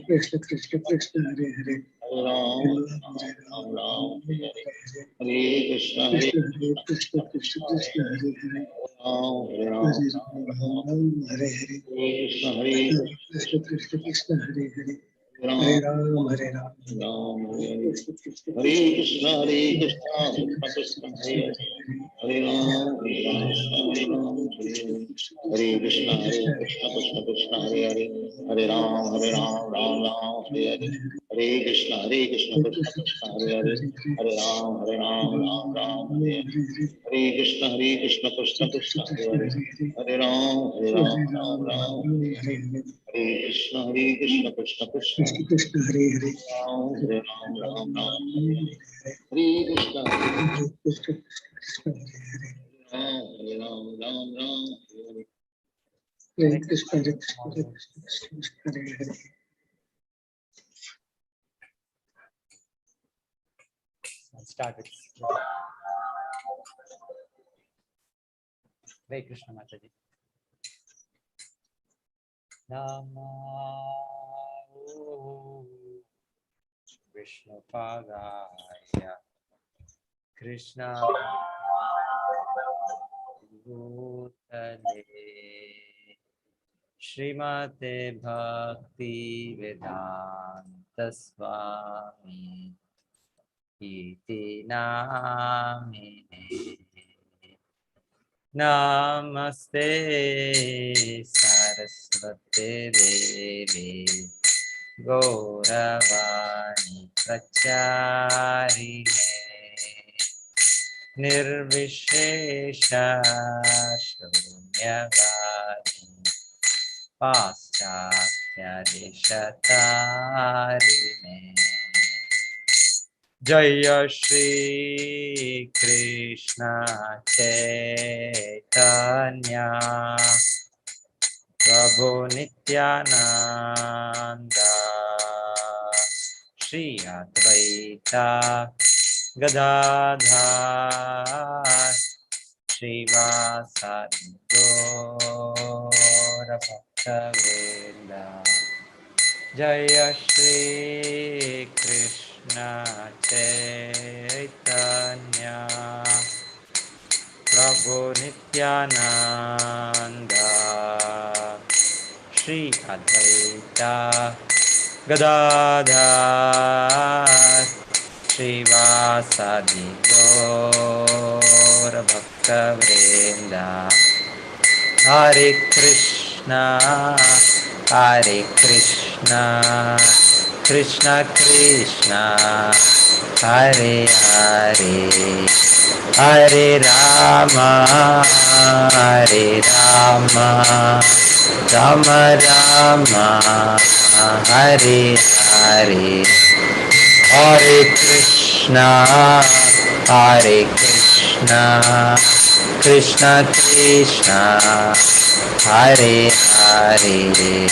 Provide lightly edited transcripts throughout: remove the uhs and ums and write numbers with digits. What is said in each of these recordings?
Krishna Krishna Krishna Hare Hare Ram Hare Ram Ram Ram Hare Hare Hare Hare Krishna Hare Krishna Hare Krishna Krishna Krishna Hare Hare Ram Hare Ram Ram Ram Hare Hare Krishna Hare Krishna Krishna Krishna Hare Hare Hare Ram Ram Hare Ram Ram Krishna Krishna Hare Krishna Krishna Hare Krishna Krishna Krishna Hare Hare Ram Hare Ram Hare Krishna Hare Krishna Krishna Krishna Hare Hare Hare Ram Ram Ram Hare Hare Hare Krishna Krishna Krishna Hare Hare Hare Ram Ram Hare Hare Hare Krishna Krishna Krishna Hare Hare Hare Ram Ram Ram Hare Krishna Krishna Krishna Krishna Krishna Krishna Hare Hare Ram Hare Ram Ram Ram Hare Hare Krishna Krishna Krishna Hare Hare Ram Ram Hare Hare Krishna Hare Krishna Hare Krishna Krishna Hare Hare Start with Hare Krishna Mataji. Namo Vishnu Padaya Krishna Bhutale Srimate Bhakti Vedanta Swami Iti Namine Namaste Saraswate Devi Gauravani Pracharine Nirvishesha Shunyavadi Paschatya Deshatarine Jaya Shri Krishna Chaitanya Prabhu Nityananda Shri Advaita Gadadhar Srivasadi Gaura Bhaktavrinda Jaya Shri Krishna Chaitanya Prabhu Nityananda Shri Advaita Gadadhar Srivasadi Gaura Bhaktavrinda Hare Krishna Krishna Krishna Hare Hare Hare Rama Rama Rama Hare Hare Hare Krishna Krishna Krishna Hare Hare Hare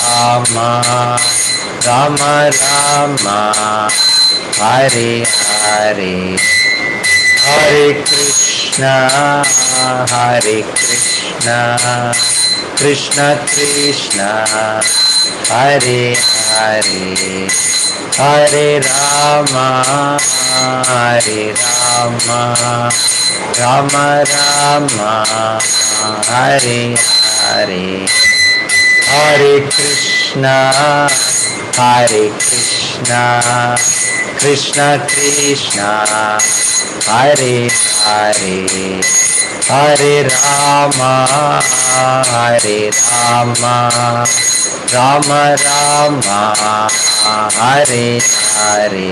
Rama Rama Rama Hare Hare Hare Krishna Krishna Krishna Hare Hare Hare Rama Rama Rama Hare Hare Hare Krishna Krishna Krishna Hare Hare Hare Rama Rama Rama Hare Hare Hare Krishna Krishna Krishna Hare Hare Hare Rama Rama Rama Hare Hare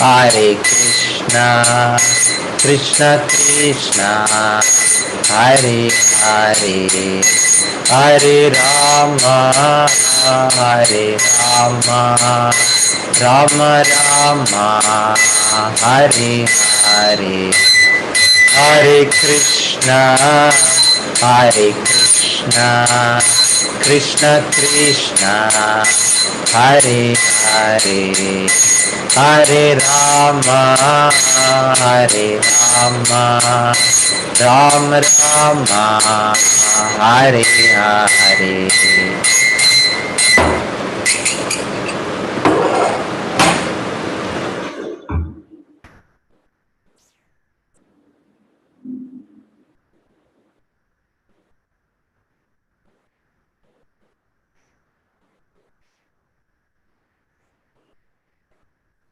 Hare Krishna Krishna Krishna Hare Hare Hare Rama Rama Rama, Hare Hare, Hare Krishna, Hare Krishna, Krishna Krishna, Hare Hare, Hare Rama, Hare Rama, Rama Rama, Hare Hare.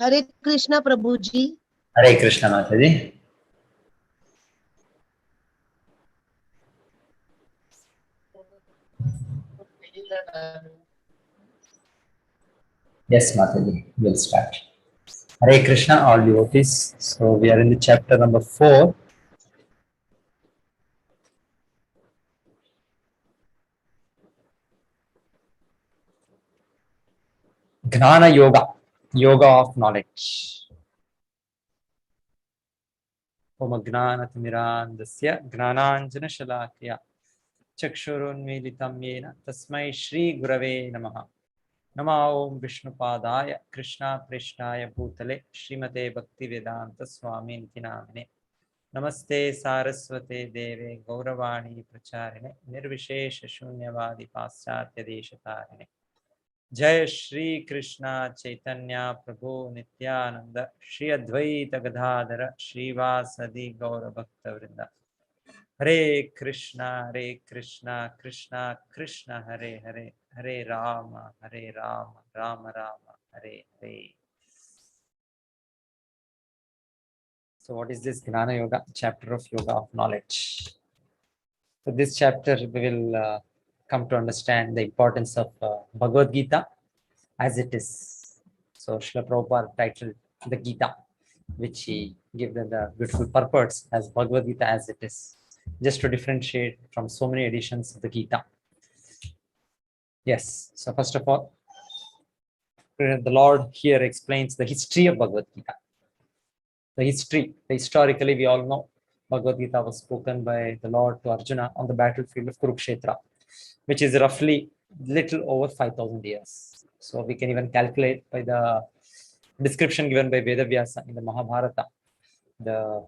हरे कृष्णा प्रभु जी। हरे कृष्णा माता जी। Yes, Mataji, we'll start. Hare Krishna, all devotees. So we are in the chapter number 4. Gnana Yoga, Yoga of Knowledge. Om Gnanaatimirandasya Gnananjana Shalakya Chakshurunmilitam Yena Tasmai Shri Gurave Namaha. Nama Om Vishnupadaya Krishna Prishnaya Bhutale Srimate Bhaktivedanta Swami Niti Namine. Namaste Saraswate Deve Gauravani Pracharine Nirvishesha Shunyavadi Paschatya Deshatarine. Jai Shri Krishna Chaitanya Prabhu Nityananda Shri Advaita Gadadhara Shri Vasadi Gaura Bhakta Vrinda. Hare Krishna Krishna Krishna Hare Hare Hare Rama Rama Rama Hare Hare. So what is this Gnana Yoga? Chapter of Yoga of Knowledge. So this chapter we will come to understand the importance of Bhagavad Gita as it is. So Srila Prabhupada titled the Gita, which he gave the beautiful purport as Bhagavad Gita as it is, just to differentiate from so many editions of the Gita. Yes, so first of all, the Lord here explains the history of Bhagavad Gita. The history, historically we all know Bhagavad Gita was spoken by the Lord to Arjuna on the battlefield of Kurukshetra, which is roughly little over 5,000 years. So we can even calculate by the description given by Vedavyasa in the Mahabharata, the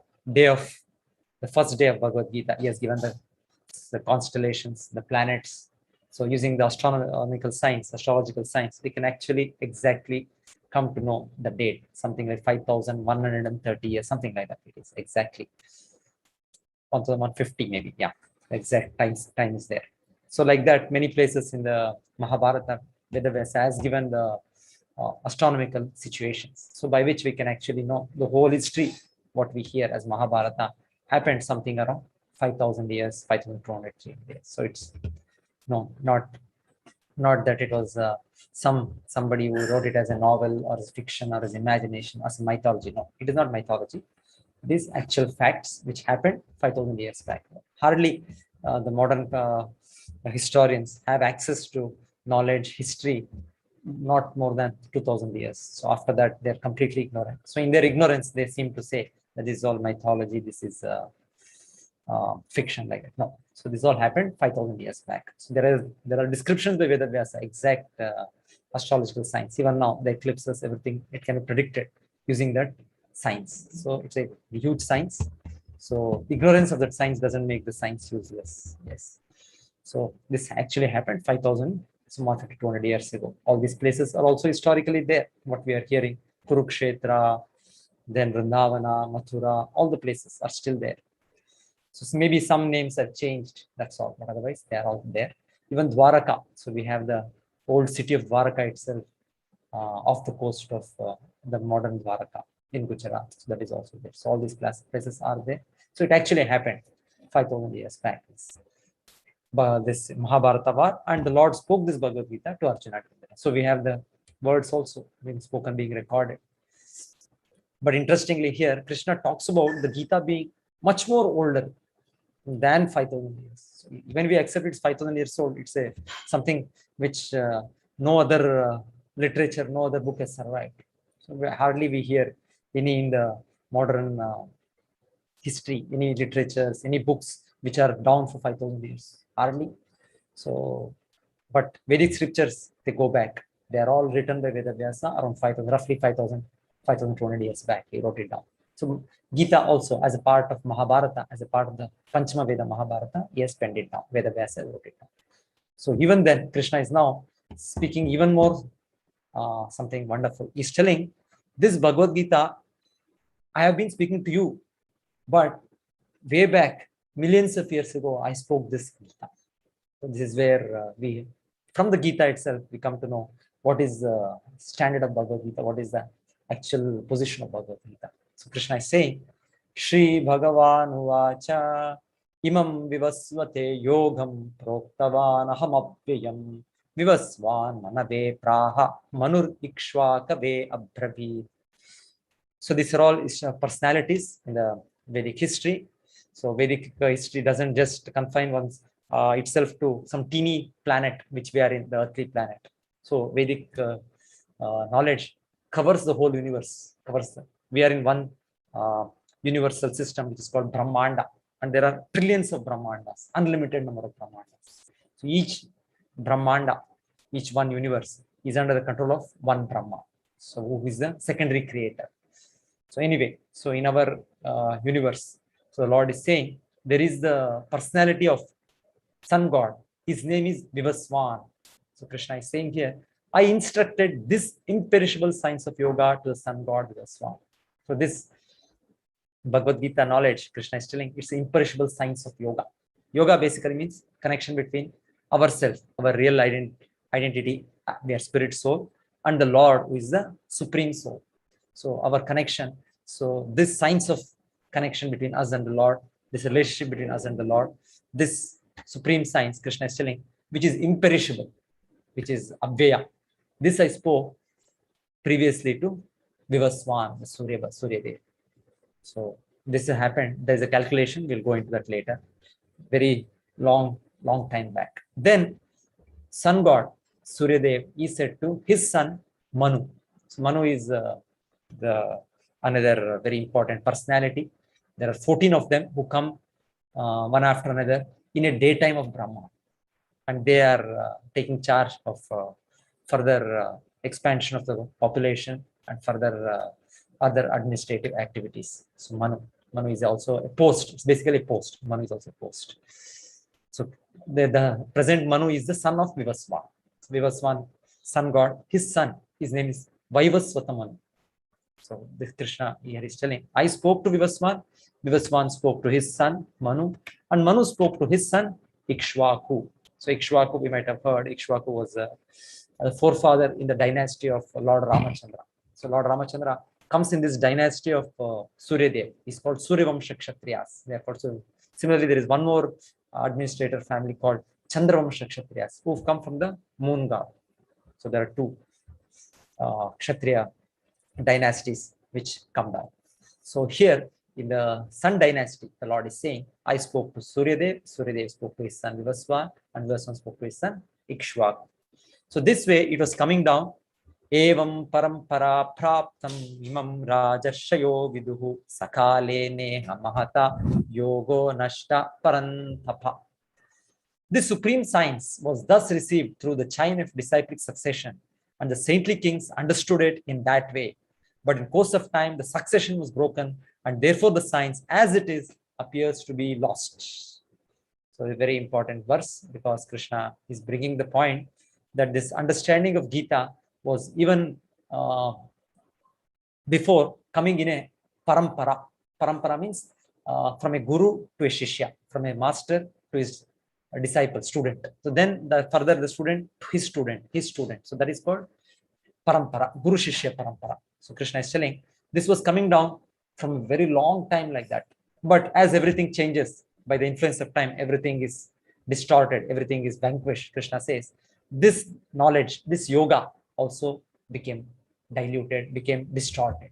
first day of Bhagavad Gita. He has given the constellations, the planets. So using the astronomical science, astrological science, we can actually exactly come to know the date, something like 5,130 years, something like that. It is exactly 1,150 maybe, yeah, exact time is there. So like that, many places in the Mahabharata, Vedavyasa has given the astronomical situations, so by which we can actually know the whole history. What we hear as Mahabharata happened something around 5,000 years, 5,200 years. So it's not that it was somebody who wrote it as a novel or as fiction or as imagination, as a mythology. No, it is not mythology. These actual facts which happened 5,000 years back. Hardly the modern historians have access to knowledge, history, not more than 2,000 years. So after that, they're completely ignorant. So in their ignorance, they seem to say that this is all mythology, this is fiction, like that. No. So this all happened 5,000 years back. So there are descriptions by Vedavyasa, exact astrological science. Even now, the eclipses, everything, it can be predicted using that science. So it's a huge science. So ignorance of that science doesn't make the science useless. Yes. So this actually happened 5,000, some 200 years ago. All these places are also historically there. What we are hearing, Kurukshetra, then Vrindavana, Mathura, all the places are still there. So maybe some names have changed, that's all, but otherwise they are all there. Even Dwaraka, so we have the old city of Dwaraka itself off the coast of the modern Dwaraka in Gujarat. So that is also there. So all these places are there. So it actually happened 5,000 years back. This Mahabharata war, and the Lord spoke this Bhagavad Gita to Arjuna. So we have the words also being spoken, being recorded. But interestingly here, Krishna talks about the Gita being much more older than 5,000 years. So when we accept it's 5,000 years old, it's something which no other literature, no other book has survived. So hardly we hear any in the modern history, any literatures, any books which are down for 5,000 years. Hardly. So, but Vedic scriptures, they go back. They are all written by Vedavyasa around 5,000, roughly 5,200 years back. He wrote it down. So Gita also, as a part of Mahabharata, as a part of the Panchama Veda Mahabharata, he has penned it down. Vedavyasa wrote it down. So even then, Krishna is now speaking even more something wonderful. He's telling this Bhagavad Gita, I have been speaking to you, but way back, millions of years ago, I spoke this Gita. So this is where from the Gita itself, we come to know what is the standard of Bhagavad Gita, what is the actual position of Bhagavad Gita. So Krishna is saying, Shri Bhagavan Uvacha Imam Vivasvate Yogam Proktavan Ahamapyayam Vivasvan Manave Praha Manur Ikshvakave Abhravi. So these are all personalities in the Vedic history. So Vedic history doesn't just confine one's itself to some teeny planet which we are in, the earthly planet. So Vedic knowledge covers the whole universe. We are in one universal system which is called Brahmanda, and there are trillions of Brahmandas, unlimited number of Brahmandas. So each Brahmanda, each one universe is under the control of one Brahma. So who is the secondary creator. So anyway, so in our universe, so the Lord is saying there is the personality of Sun God. His name is Vivaswan. So Krishna is saying here, I instructed this imperishable science of yoga to the Sun God Vivaswan. So this Bhagavad Gita knowledge, Krishna is telling, it's the imperishable science of yoga. Yoga basically means connection between ourselves, our real identity, their spirit soul, and the Lord, who is the supreme soul. So our connection. So this science of connection between us and the Lord, this relationship between us and the Lord, this supreme science, Krishna is telling, which is imperishable, which is Abhyaya. This I spoke previously to Vivaswan, the Surya Dev. So this happened. There's a calculation. We'll go into that later. Very long time back. Then Sun God, Surya Dev, he said to his son Manu. So Manu is another very important personality. There are 14 of them who come one after another in a daytime of Brahma, and they are taking charge of further expansion of the population and further other administrative activities. So Manu is also a post. It's basically a post. Manu is also a post. So the present Manu is the son of Vivaswan. Vivaswan, sun god, his son, his name is Vaivasvata Manu. So this Krishna here is telling, I spoke to Vivaswan, Vivaswan spoke to his son Manu, and Manu spoke to his son Ikshvaku. So Ikshvaku, we might have heard, Ikshvaku was a forefather in the dynasty of Lord Ramachandra. So Lord Ramachandra comes in this dynasty of Surya Dev. He's called Suryavamsha Kshatriyas. Therefore, so similarly, there is one more administrator family called Chandravamsha Kshatriyas who've come from the moon god. So there are two Kshatriya dynasties which come down. So here in the Sun dynasty, the Lord is saying, I spoke to Surya Dev spoke to his son Vivaswan, and Vivaswan spoke to his son Ikshvaku. So this way it was coming down. Evam parampara praptam imam rajashayo viduhu sakale neha mahata yogo nashta parantapa. This supreme science was thus received through the chain of disciplic succession, and the saintly kings understood it in that way. But in course of time, the succession was broken, and therefore the science as it is appears to be lost. So a very important verse, because Krishna is bringing the point that this understanding of Gita was even before coming in a parampara. Parampara means from a guru to a shishya, from a master to his disciple, student. So then further the student to his student. So that is called parampara, guru shishya parampara. So Krishna is telling this was coming down from a very long time like that. But as everything changes by the influence of time, everything is distorted, everything is vanquished. Krishna says this knowledge, this yoga also became diluted, became distorted.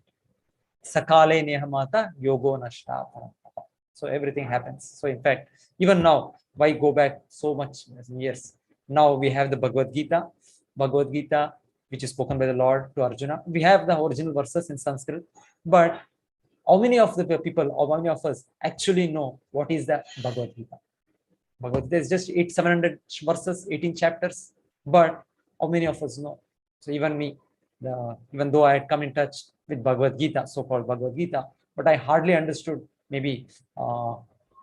Sakale nehamata yogo nashta. So everything happens. So in fact, even now, why go back so much years? Now we have the Bhagavad Gita. Bhagavad Gita which is spoken by the Lord to Arjuna. We have the original verses in Sanskrit, but how many of the people, or how many of us actually know what is the Bhagavad Gita? Bhagavad Gita is just 700 verses, 18 chapters, but how many of us know? So even me, even though I had come in touch with Bhagavad Gita, so-called Bhagavad Gita, but I hardly understood, maybe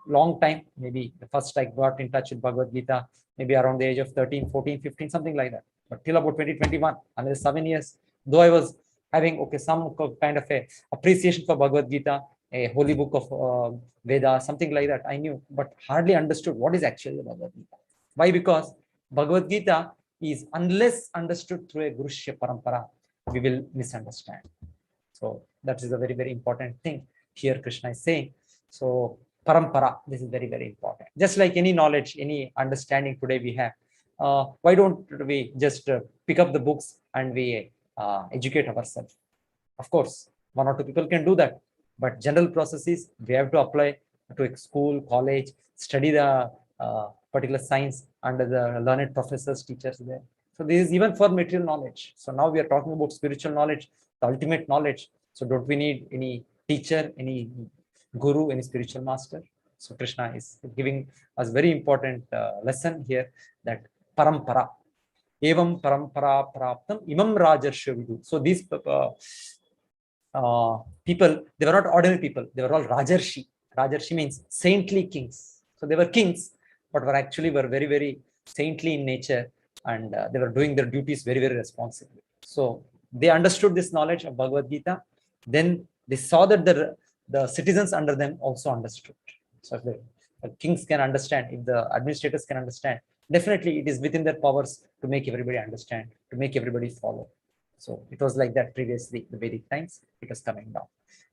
long time, maybe the first I got in touch with Bhagavad Gita, maybe around the age of 13, 14, 15, something like that. But till about 2021, another 7 years, though I was having some kind of a appreciation for Bhagavad Gita, a holy book of Veda, something like that, I knew, but hardly understood what is actually the Bhagavad Gita. Why? Because Bhagavad Gita is, unless understood through a Guru Shishya Parampara, we will misunderstand. So that is a very, very important thing here Krishna is saying. So Parampara, this is very, very important. Just like any knowledge, any understanding today we have, why don't we just pick up the books and we educate ourselves? Of course, one or two people can do that, but general processes we have to apply to a school, college, study the particular science under the learned professors, teachers there. So this is even for material knowledge. So now we are talking about spiritual knowledge, the ultimate knowledge. So don't we need any teacher, any guru, any spiritual master? So Krishna is giving us very important lesson here, that parampara. Evam parampara praptam imam rajarsha vidu. So these people, they were not ordinary people. They were all rajarshi. Rajarshi means saintly kings. So they were kings, but were actually very, very saintly in nature, and they were doing their duties very, very responsibly. So they understood this knowledge of Bhagavad Gita. Then they saw that the citizens under them also understood. So if the kings can understand, if the administrators can understand, definitely it is within their powers to make everybody understand, to make everybody follow. So it was like that previously, the Vedic times, it was coming down.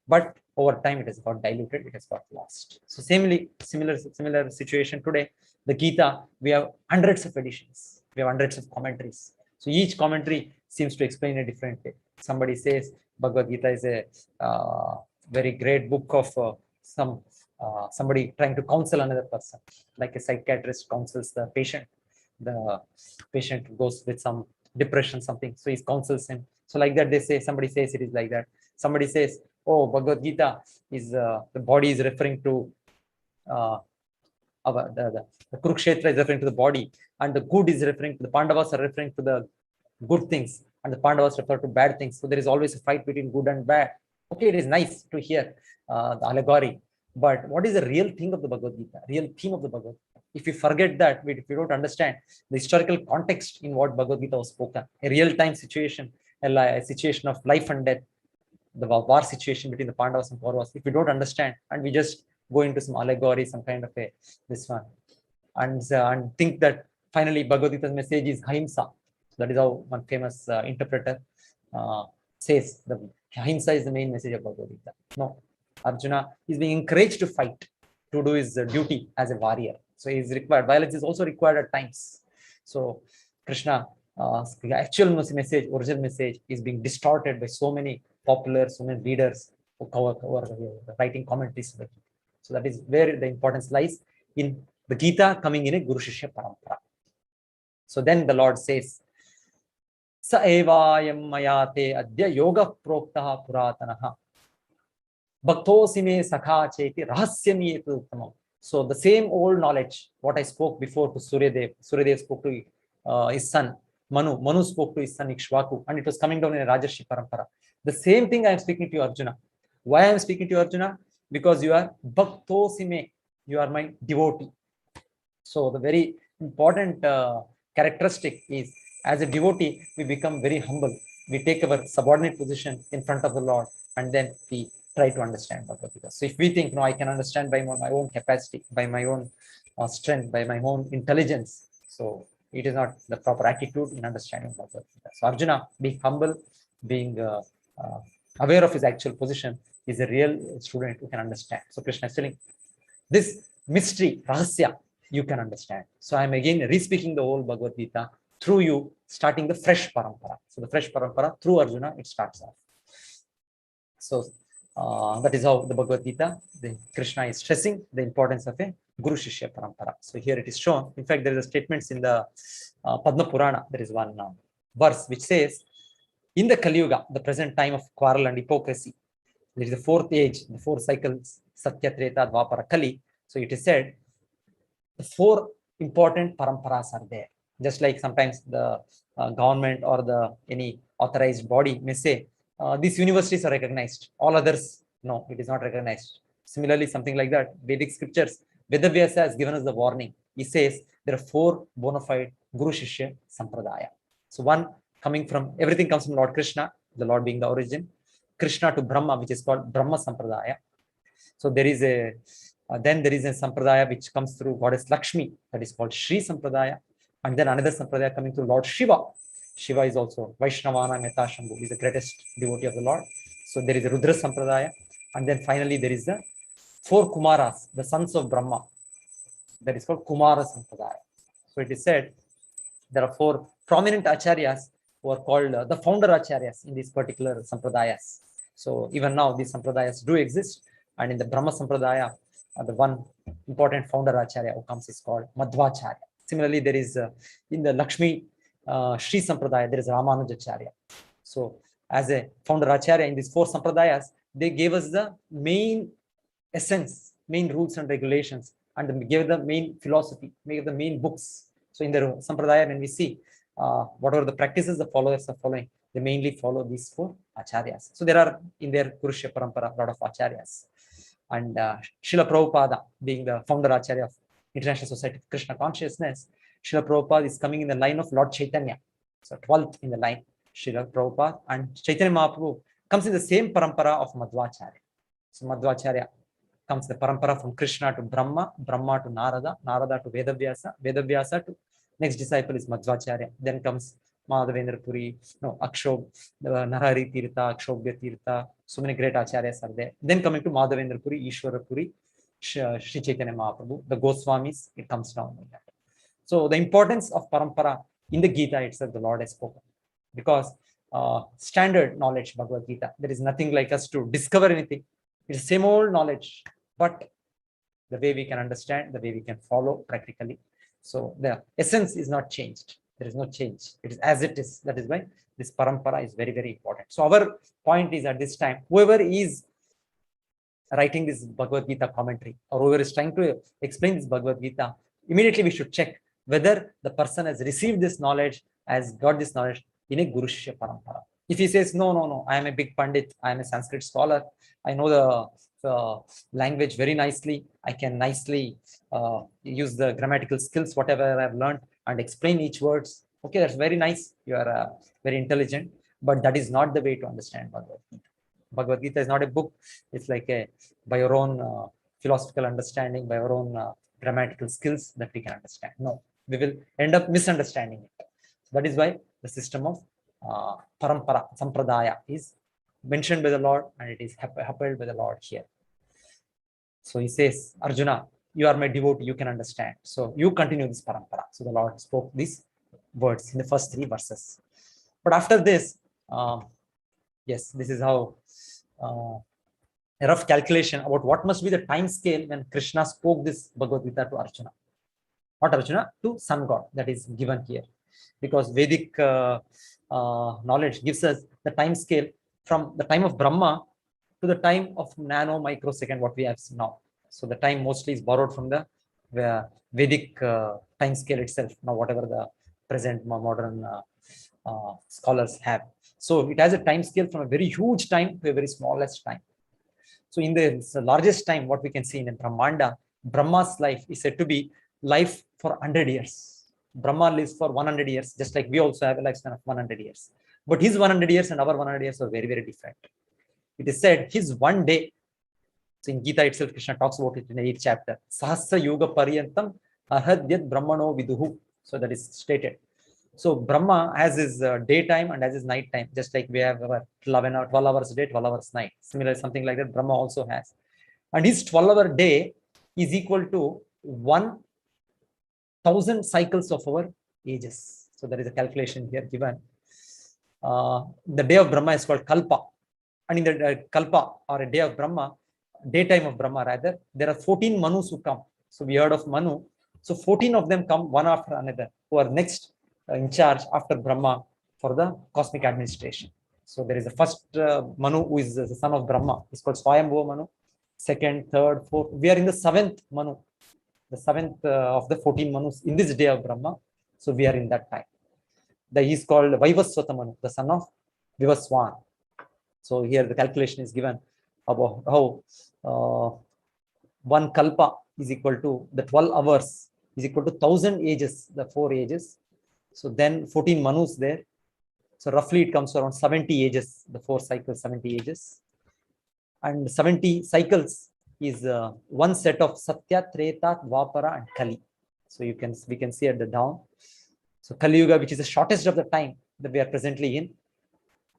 But over time, it has got diluted, it has got lost. So similar situation today, the Gita, we have hundreds of editions, we have hundreds of commentaries. So each commentary seems to explain a different way. Somebody says Bhagavad Gita is a very great book of somebody trying to counsel another person, like a psychiatrist counsels the patient. The patient goes with some depression, something, so he counsels him. So like that, they say, somebody says it is like that. Somebody says, oh, Bhagavad Gita is the body is referring to the Kurukshetra is referring to the body, and the good is referring to the Pandavas are referring to the good things, and the Pandavas refer to bad things. So there is always a fight between good and bad. Okay, it is nice to hear the allegory, but what is the real thing of the Bhagavad Gita, real theme of the Bhagavad Gita? If you forget that, if you don't understand the historical context in what Bhagavad Gita was spoken, a real-time situation, a situation of life and death, the war situation between the Pandavas and Kauravas, if we don't understand and we just go into some allegory, some kind of a this one, and think that finally Bhagavad Gita's message is Ahimsa. That is how one famous interpreter says the Ahimsa is the main message of Bhagavad Gita. No, Arjuna is being encouraged to fight, to do his duty as a warrior. So he is required. Violence is also required at times. So Krishna, the actual message, original message, is being distorted by so many popular, so many leaders who are writing commentaries. So that is where the importance lies in the Gita coming in a Guru Shishya Parampara. So then the Lord says, Sa evayam mayate adya yoga proktaha puratanaha bhaktosime sakha cheti rahasyami etu uttamam. So the same old knowledge, what I spoke before to Suryadev, Suryadev spoke to his son Manu, Manu spoke to his son Ikshvaku, and it was coming down in a Rajarshi Parampara. The same thing I am speaking to you, Arjuna. Why I am speaking to you, Arjuna? Because you are Bhaktosime, you are my devotee. So the very important characteristic is, as a devotee, we become very humble. We take our subordinate position in front of the Lord, and then we try to understand Bhagavad Gita. So if we think, no, I can understand by my own capacity, by my own strength, by my own intelligence, so it is not the proper attitude in understanding Bhagavad Gita. So Arjuna, being humble, being aware of his actual position, is a real student who can understand. So Krishna is telling, this mystery, rahasya, you can understand. So I am again re-speaking the whole Bhagavad Gita through you, starting the fresh parampara. So the fresh parampara, through Arjuna, it starts off. So that is how the Bhagavad Gita, Krishna is stressing the importance of a Guru Shishya Parampara. So here it is shown. In fact, there is a statement in the Padma Purana. There is one verse which says, In the Kali Yuga, the present time of quarrel and hypocrisy, there is the fourth age, the four cycles, Satya, Treta, Dwapara, Kali. So it is said the four important paramparas are there. Just like sometimes the government or the any authorized body may say, these universities are recognized, all others, no, it is not recognized. Similarly, something like that, Vedic scriptures, Vedavyasa has given us the warning. He says there are four bona fide Guru Shishya Sampradaya. So one coming from, everything comes from Lord Krishna, the Lord being the origin, Krishna to Brahma, which is called Brahma Sampradaya. So there is a, then there is a Sampradaya which comes through Goddess Lakshmi, that is called Sri Sampradaya. And then another Sampradaya coming through Lord Shiva. Shiva is also Vaishnavana Meta Shambhu, is the greatest devotee of the Lord. So there is a Rudra Sampradaya. And then finally there is the four Kumaras, the sons of Brahma. That is called Kumara Sampradaya. So it is said there are four prominent acharyas who are called the founder acharyas in these particular sampradayas. So even now these sampradayas do exist, and in the Brahma Sampradaya, the one important founder acharya who comes is called Madhvacharya. Similarly, there is in the Lakshmi Sri Sampradaya, there is Ramanujacharya. So as a founder acharya in these four sampradayas, they gave us the main essence, main rules and regulations, and they gave the main philosophy, gave the main books. So in the Sampradaya, when we see whatever the practices the followers are following, they mainly follow these four acharyas. So there are in their Kurushya Parampara a lot of acharyas. And Srila Prabhupada, being the founder acharya of International Society of Krishna Consciousness, Srila Prabhupada is coming in the line of Lord Chaitanya. So 12th in the line, Srila Prabhupada, and Chaitanya Mahaprabhu comes in the same parampara of Madhvacharya. So Madhvacharya comes the parampara from Krishna to Brahma, Brahma to Narada, Narada to Vedavyasa, Vedavyasa to next disciple is Madhvacharya. Then comes Madhavendra Puri, no, Akshob, Narahari Tirtha, Akshobhya Tirtha, so many great acharyas are there. Then coming to Madhavendra Puri, Ishwara Puri, Sri Chaitanya Mahaprabhu, the Goswamis, it comes down like that. So the importance of parampara in the Gita itself, the Lord has spoken. Because standard knowledge, Bhagavad Gita, there is nothing like us to discover anything. It's the same old knowledge, but the way we can understand, the way we can follow practically. So the essence is not changed. There is no change. It is as it is. That is why this parampara is very, very important. So our point is at this time, whoever is writing this Bhagavad Gita commentary or whoever is trying to explain this Bhagavad Gita, immediately we should check whether the person has received this knowledge, has got this knowledge in a Guru Shishya Parampara. If he says, no, I am a big Pandit, I am a Sanskrit scholar, I know the language very nicely, I can nicely use the grammatical skills, whatever I've learned, and explain each words. Okay, that's very nice. You are very intelligent, but that is not the way to understand Bhagavad Gita. Bhagavad Gita is not a book. It's like by your own philosophical understanding, by your own grammatical skills that we can understand. No, we will end up misunderstanding it. That is why the system of parampara, sampradaya is mentioned by the Lord, and it is upheld by the Lord here. So he says, Arjuna, you are my devotee, you can understand. So you continue this parampara. So the Lord spoke these words in the first 3 verses. But after this, yes, this is how a rough calculation about what must be the time scale when Krishna spoke this Bhagavad Gita to Arjuna. Not Arjuna, to sun god, that is given here. Because Vedic knowledge gives us the time scale from the time of Brahma to the time of nano microsecond, what we have now. So the time mostly is borrowed from the Vedic time scale itself, now whatever the present modern scholars have. So it has a time scale from a very huge time to a very smallest time. So in the largest time, what we can see in Brahmanda, Brahma's life is said to be life for 100 years. Brahma lives for 100 years, just like we also have a lifespan of 100 years. But his 100 years and our 100 years are very, very different. It is said his one day, so in Gita itself, Krishna talks about it in the 8th chapter, Sahasra Yoga Paryantam Arhadyat Brahmano Viduhu. So that is stated. So Brahma has his daytime and has his night time, just like we have our 12 hours day, 12 hours night. Similarly, something like that Brahma also has. And his 12-hour day is equal to 1,000 cycles of our ages. So there is a calculation here given. The day of Brahma is called Kalpa. And in the Kalpa, or a day of Brahma, daytime of Brahma rather, there are 14 Manus who come. So we heard of Manu. So 14 of them come one after another, who are next in charge after Brahma for the cosmic administration. So there is the first Manu, who is the son of Brahma. It's called Swayambhuva Manu. Second, third, fourth. We are in the seventh Manu, the seventh of the 14 Manus in this day of Brahma. So we are in that time. He is called Vaivaswata Manu, the son of Vivaswan. So here the calculation is given about how one kalpa is equal to the 12 hours is equal to 1000 ages, the 4 ages. So then 14 Manus there. So roughly it comes to around 70 ages, the 4 cycles, 70 ages. And 70 cycles is one set of Satya, Treta, Dwapara, and Kali. So we can see at the down. So Kali Yuga, which is the shortest of the time that we are presently in,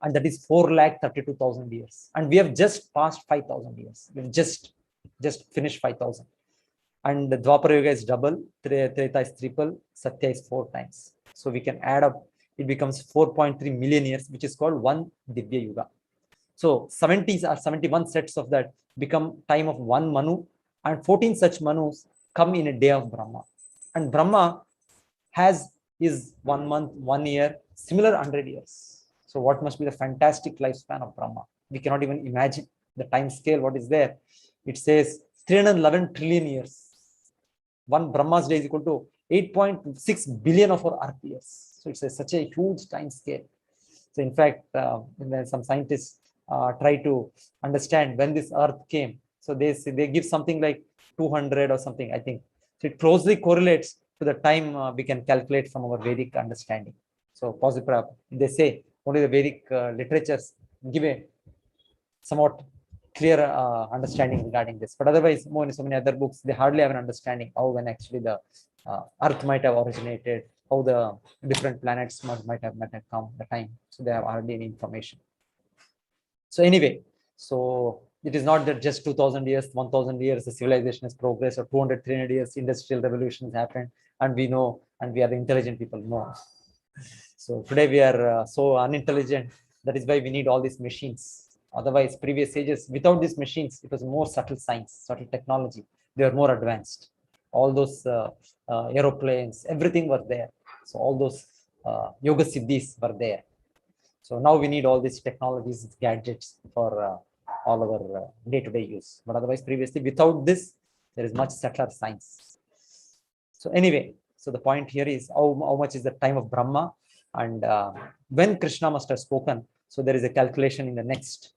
and that is 4,32,000 years. And we have just passed 5,000 years. We've just finished 5,000. And the Dwapara Yuga is double, Treta is triple, Satya is 4 times. So we can add up, it becomes 4.3 million years, which is called one Divya Yuga. So 70s or 71 sets of that become time of one Manu, and 14 such Manus come in a day of Brahma. And Brahma has is 1 month, 1 year, similar 100 years. So what must be the fantastic lifespan of Brahma? We cannot even imagine the time scale, what is there. It says 311 trillion years. One Brahma's day is equal to 8.6 billion of our Earth years. So it's such a huge time scale. So in fact, when some scientists try to understand when this Earth came, so they give something like 200 or something, I think. So it closely correlates to the time we can calculate from our Vedic understanding. So they say only the Vedic literatures give a somewhat clear understanding regarding this. But otherwise, so many other books, they hardly have an understanding how when actually the Earth might have originated, how the different planets might have come the time. So they have hardly any information. So anyway, so it is not that just 2000 years, 1000 years, the civilization has progressed, or 200, 300 years, industrial revolutions happened, and we know, and we are the intelligent people. No. So today we are so unintelligent. That is why we need all these machines. Otherwise, previous ages, without these machines, it was more subtle science, subtle technology. They were more advanced. All those aeroplanes, everything were there. So all those yoga siddhis were there. So now we need all these technologies, gadgets for all our day-to-day use. But otherwise, previously, without this, there is much subtler science. So anyway, so the point here is how much is the time of Brahma, and when Krishna must have spoken. So there is a calculation in the next.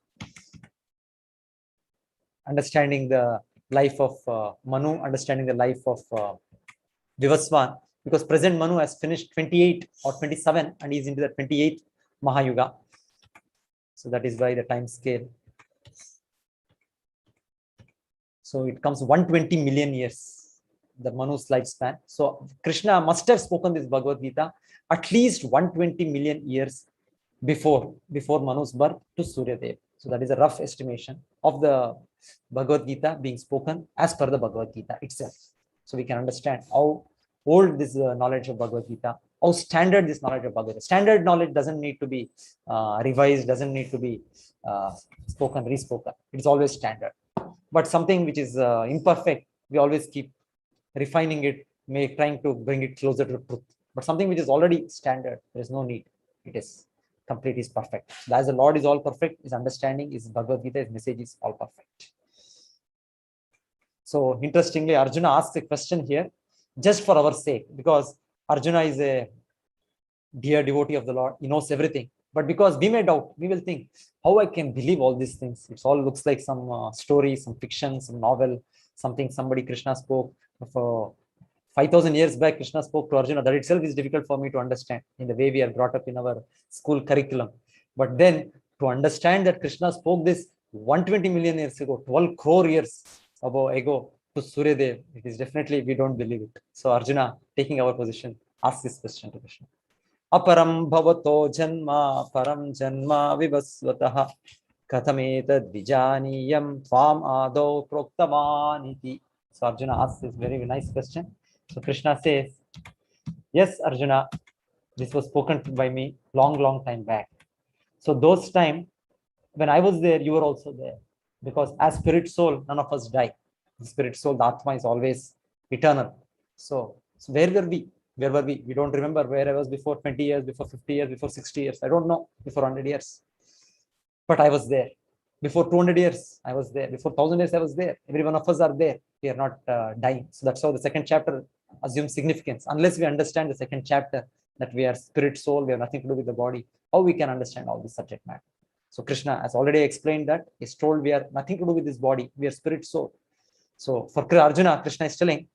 Understanding the life of Manu, understanding the life of Vivaswan, because present Manu has finished 28 or 27 and is into the 28th Mahayuga. So that is why the time scale. So it comes 120 million years, the Manu's lifespan. So Krishna must have spoken this Bhagavad Gita at least 120 million years before Manu's birth to Suryadev. So that is a rough estimation of the Bhagavad Gita being spoken as per the Bhagavad Gita itself. So we can understand how old this knowledge of Bhagavad Gita, how standard this knowledge of Bhagavad Gita. Standard knowledge doesn't need to be revised, doesn't need to be spoken, respoken. It's always standard. But something which is imperfect, we always keep refining it, trying to bring it closer to the truth. But something which is already standard, there is no need. It is complete, is perfect. As the Lord is all perfect, his understanding, his Bhagavad Gita, his message is all perfect. So interestingly, Arjuna asks a question here just for our sake, because Arjuna is a dear devotee of the Lord. He knows everything. But because we may doubt, we will think, how I can believe all these things? It all looks like some story, some fiction, some novel, something somebody Krishna spoke for 5,000 years back. Krishna spoke to Arjuna. That itself is difficult for me to understand in the way we are brought up in our school curriculum. But then to understand that Krishna spoke this 120 million years ago, 12 crore years ago to Suryadev, it is definitely, we don't believe it. So Arjuna, taking our position, asks this question to Krishna. Aparam bhavato janma param janma vivasvatah kathametad vijaniyam tvam ado proktavaniti. So Arjuna asks this very nice question. So Krishna says, yes, Arjuna, this was spoken by me long time back. So those time when I was there, you were also there, because as spirit soul, none of us die. The spirit soul, the Atma, is always eternal. So where were we? Where were we? We don't remember where I was before 20 years, before 50 years, before 60 years. I don't know, before 100 years. but I was there. Before 200 years, I was there. Before 1,000 years, I was there. Every one of us are there. We are not dying. So that's how the second chapter assumes significance. Unless we understand the second chapter, that we are spirit, soul, we have nothing to do with the body, how we can understand all this subject matter? So Krishna has already explained that. He's told we are nothing to do with this body. We are spirit, soul. So for Arjuna, Krishna is telling,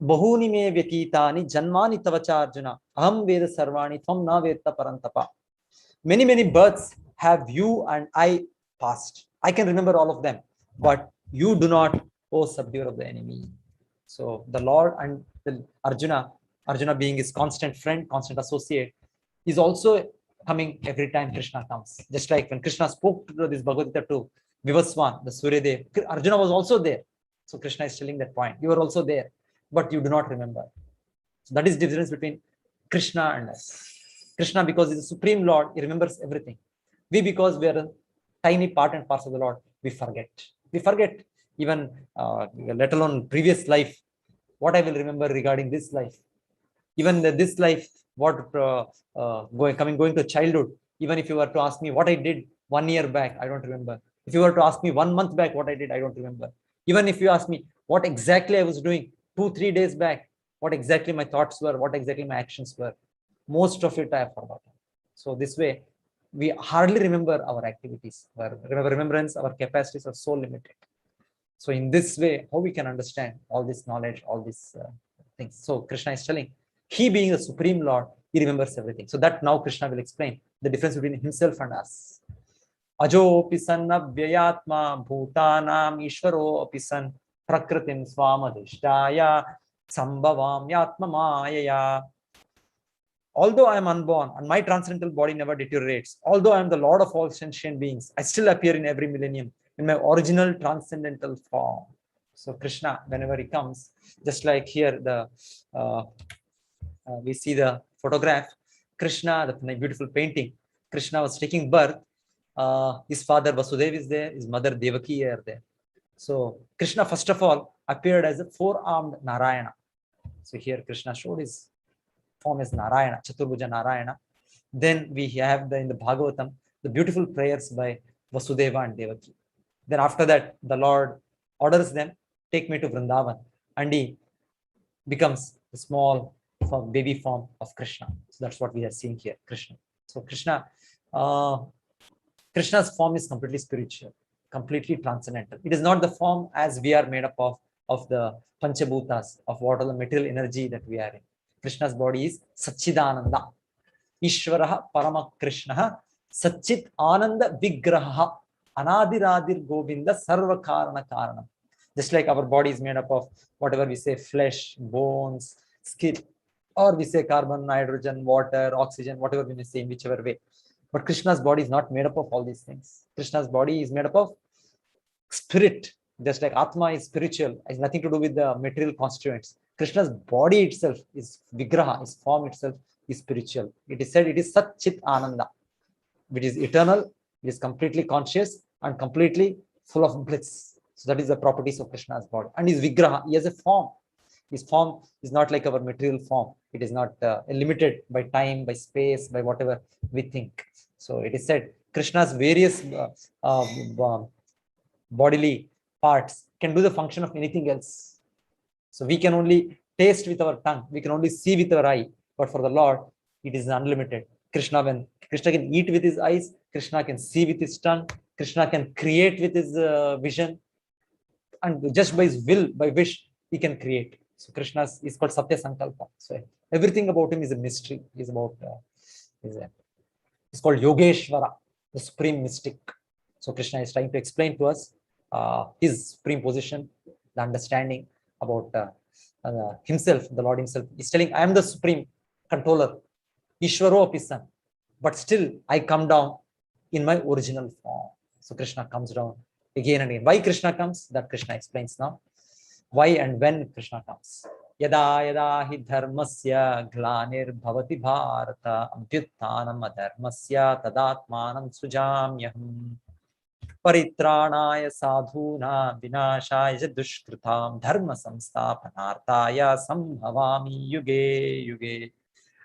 Bahuni me vyatitani janmani tavacha Arjuna aham veda sarvani tvam na veta parantapa. Many births have you and I passed. I can remember all of them, but you do not, O subduer of the enemy. So the Lord and the Arjuna being his constant friend, constant associate, is also coming every time Krishna comes. Just like when Krishna spoke to this Bhagavad Gita to Vivaswan, the Suryadev, Arjuna was also there. So Krishna is telling that point. You are also there, but you do not remember. So that is the difference between Krishna and us. Krishna, because he's the Supreme Lord, he remembers everything. We, because we are a tiny part and parcel of the Lord, we forget. We forget even, let alone previous life, what I will remember regarding this life. Even this life, what going to childhood, even if you were to ask me what I did 1 year back, I don't remember. If you were to ask me 1 month back what I did, I don't remember. Even if you ask me what exactly I was doing 2-3 days back, what exactly my thoughts were, what exactly my actions were, most of it I have forgotten. So this way, we hardly remember our activities. Our remembrance, our capacities are so limited. So in this way, how we can understand all this knowledge, all these things. So Krishna is telling, he being the Supreme Lord, he remembers everything. So that now Krishna will explain the difference between himself and us. Ajo pisan abhyayatma bhutanam ishvaro pisan prakritim swamadhishtaya sambhavam yatma mayaya. Although I am unborn and my transcendental body never deteriorates, although I am the Lord of all sentient beings, I still appear in every millennium in my original transcendental form. So Krishna, whenever he comes, just like here, we see the photograph, Krishna, the beautiful painting. Krishna was taking birth. His father Vasudeva is there, his mother Devaki are there. So Krishna, first of all, appeared as a four-armed Narayana. So here Krishna showed his form as Narayana, Chaturbhuja Narayana. Then we have in the Bhagavatam, the beautiful prayers by Vasudeva and Devaki. Then after that, the Lord orders them, take me to Vrindavan. And he becomes the small baby form of Krishna. So that's what we are seeing here, Krishna. So Krishna's form is completely spiritual, completely transcendental. It is not the form as we are made up of the Panchabhutas, of what are the material energy that we are in. Krishna's body is Satchidananda. Ishvaraha Parama Krishna Satchit Ananda Vigraha Anadiradir Govinda Sarva Karana Karanam. Just like our body is made up of whatever we say, flesh, bones, skin, or we say carbon, nitrogen, water, oxygen, whatever we may say in whichever way. But Krishna's body is not made up of all these things. Krishna's body is made up of spirit. Just like Atma is spiritual, it has nothing to do with the material constituents. Krishna's body itself is Vigraha, his form itself is spiritual. It is said it is Satchit Ananda, which is eternal, it is completely conscious and completely full of bliss. So that is the properties of Krishna's body. And his Vigraha, he has a form. His form is not like our material form. It is not limited by time, by space, by whatever we think. So it is said Krishna's various bodily parts can do the function of anything else. So we can only taste with our tongue, we can only see with our eye, but for the Lord, it is unlimited. When Krishna can eat with his eyes, Krishna can see with his tongue, Krishna can create with his vision, and just by his will, by wish, he can create. So Krishna is called Satya Sankalpa. So everything about him is a mystery. He's called Yogeshwara, the supreme mystic. So Krishna is trying to explain to us his supreme position, the understanding about himself, the Lord himself. He's telling, I am the supreme controller, Ishvaro Pisan, but still I come down in my original form. So Krishna comes down again and again. Why Krishna comes? That Krishna explains now. Why and when Krishna comes. Yada yada hi dharmasya glanir bhavati bharata abhyuttanam adharmasya tadatmanam sujamyaham paritranaya sadhuna vinashaya dushkritam dharma samsthapanarthaya sambhavami yuge yuge.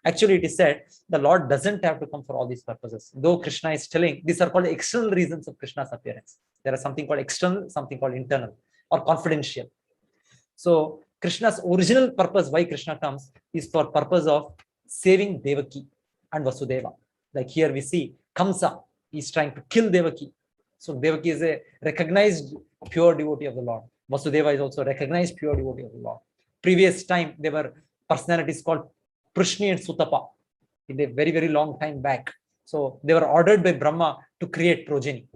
Actually, it is said the Lord doesn't have to come for all these purposes. Though Krishna is telling, these are called external reasons of Krishna's appearance. There is something called external, something called internal or confidential. So Krishna's original purpose, why Krishna comes, is for purpose of saving Devaki and Vasudeva. Like here we see Kamsa is trying to kill Devaki. So Devaki is a recognized pure devotee of the Lord. Vasudeva is also recognized pure devotee of the Lord. Previous time, there were personalities called Prishni and Sutapa in a very, very long time back. So they were ordered by Brahma to create progeny.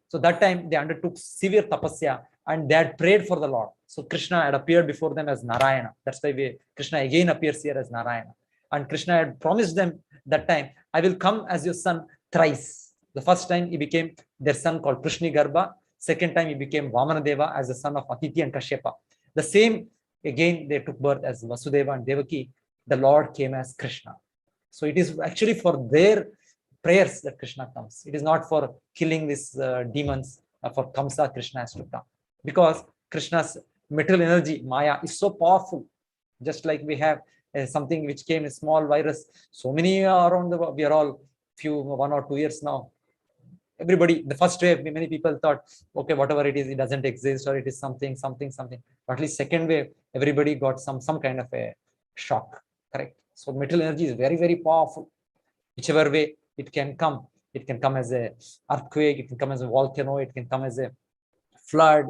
So that time they undertook severe tapasya and they had prayed for the Lord. So Krishna had appeared before them as Narayana. That's why Krishna again appears here as Narayana. And Krishna had promised them that time, I will come as your son thrice. The first time he became their son called Prishni Garbha. Second time he became Vamanadeva as the son of Aditi and Kashyapa. The same, again, they took birth as Vasudeva and Devaki. The Lord came as Krishna. So it is actually for their prayers that Krishna comes. It is not for killing these demons. For Kamsa, Krishna has to come. Because Krishna's material energy, Maya, is so powerful. Just like we have something which came, a small virus. So many around the world, we are all 1 or 2 years now. Everybody, the first wave, many people thought, okay, whatever it is, it doesn't exist, or it is something. But at least second wave, everybody got some kind of a shock. Correct. So material energy is very, very powerful. Whichever way it can come as a earthquake, it can come as a volcano, it can come as a flood,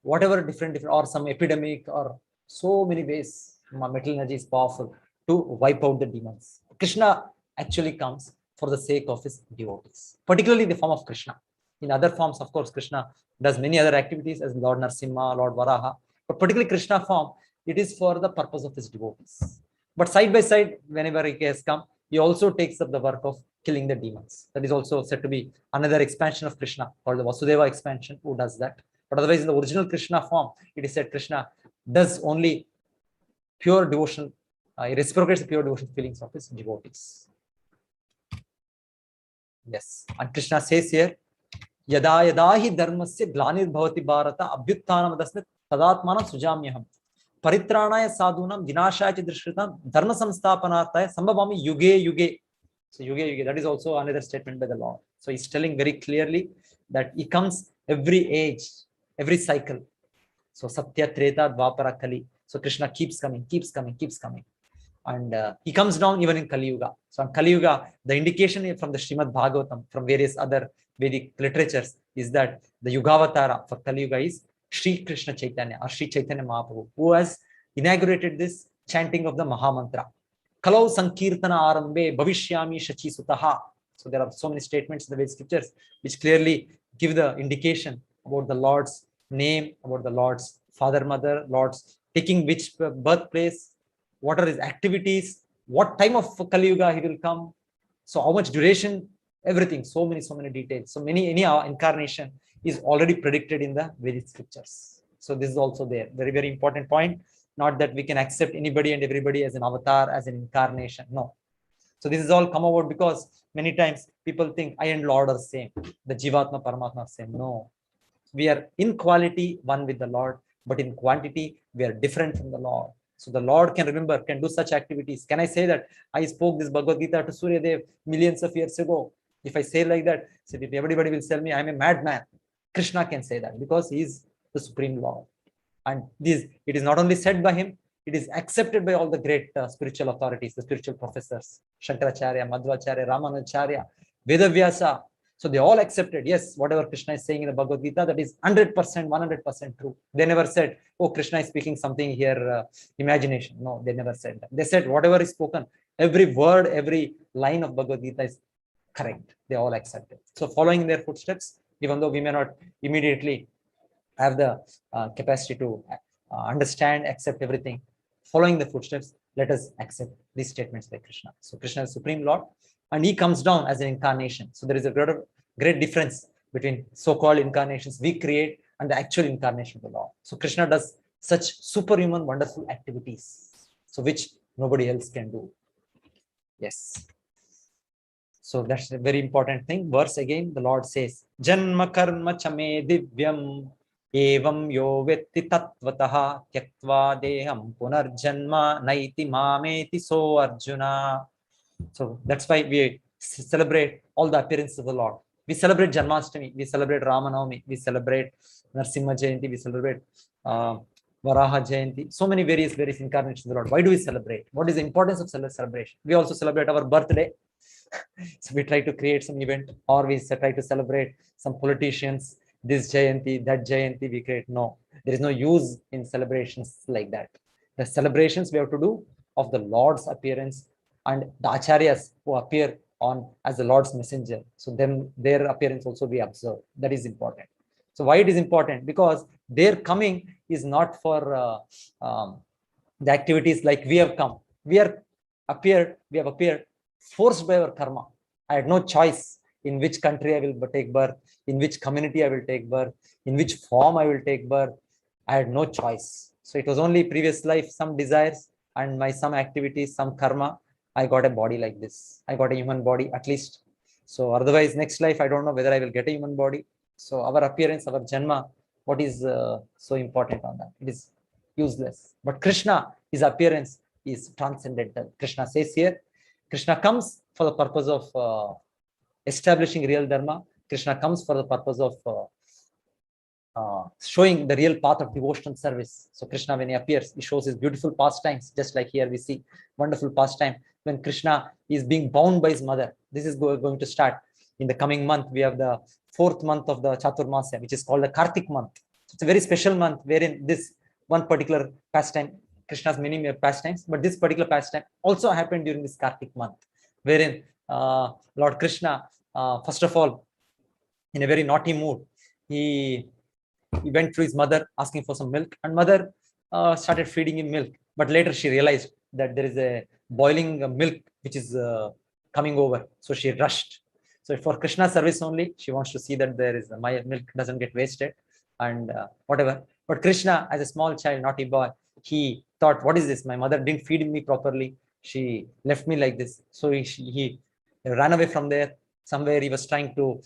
whatever different or some epidemic, or so many ways. Material energy is powerful to wipe out the demons. Krishna actually comes for the sake of his devotees, particularly the form of Krishna. In other forms, of course, Krishna does many other activities as Lord Narsimha, Lord Varaha, but particularly Krishna form, it is for the purpose of his devotees. But side by side, whenever he has come, he also takes up the work of killing the demons. That is also said to be another expansion of Krishna, called the Vasudeva expansion, who does that. But otherwise, in the original Krishna form, it is said Krishna does only pure devotion, he reciprocates the pure devotion feelings of his devotees. Yes, and Krishna says here, Yada yadahi dharmasya glanir bhavati bharata abhyuttanam adasmit tadatmanam sujamyaham paritranaya sadhunam vinashaya drishritam dharma samsthapanarthaya sambhavami yuge yuge. So yuge yuge, that is also another statement by the Lord. So he's telling very clearly that he comes every age, every cycle. So Satya, Treta, Dvapara, Kali. So Krishna keeps coming. And he comes down even in Kali Yuga. So in Kali Yuga, the indication from the Srimad Bhagavatam, from various other Vedic literatures, is that the Yugavatara for Kali Yuga is Sri Krishna Chaitanya or Sri Chaitanya Mahaprabhu, who has inaugurated this chanting of the Mahamantra. Kalau Sankirtana Arambe Bhavishyami Shachi Sutaha. So there are so many statements in the Vedic scriptures which clearly give the indication about the Lord's name, about the Lord's father, mother, Lord's taking which birthplace, what are his activities, what time of Kali Yuga he will come, so how much duration, everything, so many details. So any incarnation is already predicted in the Vedic scriptures. So this is also there, very, very important point. Not that we can accept anybody and everybody as an avatar, as an incarnation. No. So this is all come about because many times people think I and Lord are same, the Jivatma, Paramatma are same. No. We are in quality one with the Lord, but in quantity we are different from the Lord. So the Lord can remember, can do such activities. Can I say that I spoke this Bhagavad Gita to Surya Dev millions of years ago? If I say like that, so everybody will tell me I'm a madman. Krishna can say that because he is the Supreme Lord. And it is not only said by him, it is accepted by all the great spiritual authorities, the spiritual professors, Shankaracharya, Madhvacharya, Ramanujacharya, Vedavyasa. So they all accepted, yes, whatever Krishna is saying in the Bhagavad Gita, that is 100%, 100% true. They never said, oh, Krishna is speaking something here, imagination. No, they never said that. They said whatever is spoken, every word, every line of Bhagavad Gita is correct. They all accepted. So following their footsteps, even though we may not immediately have the capacity to understand, accept everything, following the footsteps, let us accept these statements by Krishna. So Krishna is Supreme Lord, and he comes down as an incarnation. So there is a great difference between so-called incarnations we create and the actual incarnation of the Lord. So Krishna does such superhuman, wonderful activities, so which nobody else can do. Yes. So that's a very important thing. Verse again, the Lord says, Janma karma chame divyam evam yo vetti tattvataha tyaktva deham punarjanma naiti mameti so Arjuna. So that's why we celebrate all the appearances of the Lord. We celebrate Janmashtami, we celebrate Ramanavami, we celebrate Narsimha Jayanti, we celebrate Varaha Jayanti, so many various incarnations of the Lord. Why do we celebrate? What is the importance of celebration? We also celebrate our birthday. So we try to create some event, or we try to celebrate some politicians, this Jayanti, that Jayanti, we create. No, there is no use in celebrations like that. The celebrations we have to do of the Lord's appearance and the acharyas who appear on as the Lord's messenger. So then their appearance also we observe. That is important. So why it is important? Because their coming is not for the activities like we have come. We have appeared forced by our karma. I had no choice in which country I will take birth, in which community I will take birth, in which form I will take birth. I had no choice. So it was only previous life, some desires and my some activities, some karma. I got a body like this. I got a human body at least. So otherwise, next life, I don't know whether I will get a human body. So our appearance, our janma, what is so important on that? It is useless. But Krishna, his appearance is transcendental. Krishna says here, Krishna comes for the purpose of establishing real dharma. Krishna comes for the purpose of showing the real path of devotional service. So Krishna, when he appears, he shows his beautiful pastimes, just like here we see wonderful pastime when Krishna is being bound by his mother. This is going to start in the coming month. We have the 4th month of the Chaturmasya, which is called the Kartik month. So it's a very special month wherein this one particular pastime, Krishna's many pastimes, but this particular pastime also happened during this Kartik month, wherein Lord Krishna, first of all, in a very naughty mood, he went to his mother asking for some milk, and mother started feeding him milk. But later she realized that there is a boiling milk which is coming over. So she rushed. So for Krishna service only, she wants to see that there is my milk doesn't get wasted and whatever. But Krishna, as a small child, naughty boy, he thought, what is this? My mother didn't feed me properly. She left me like this. So he ran away from there. Somewhere he was trying to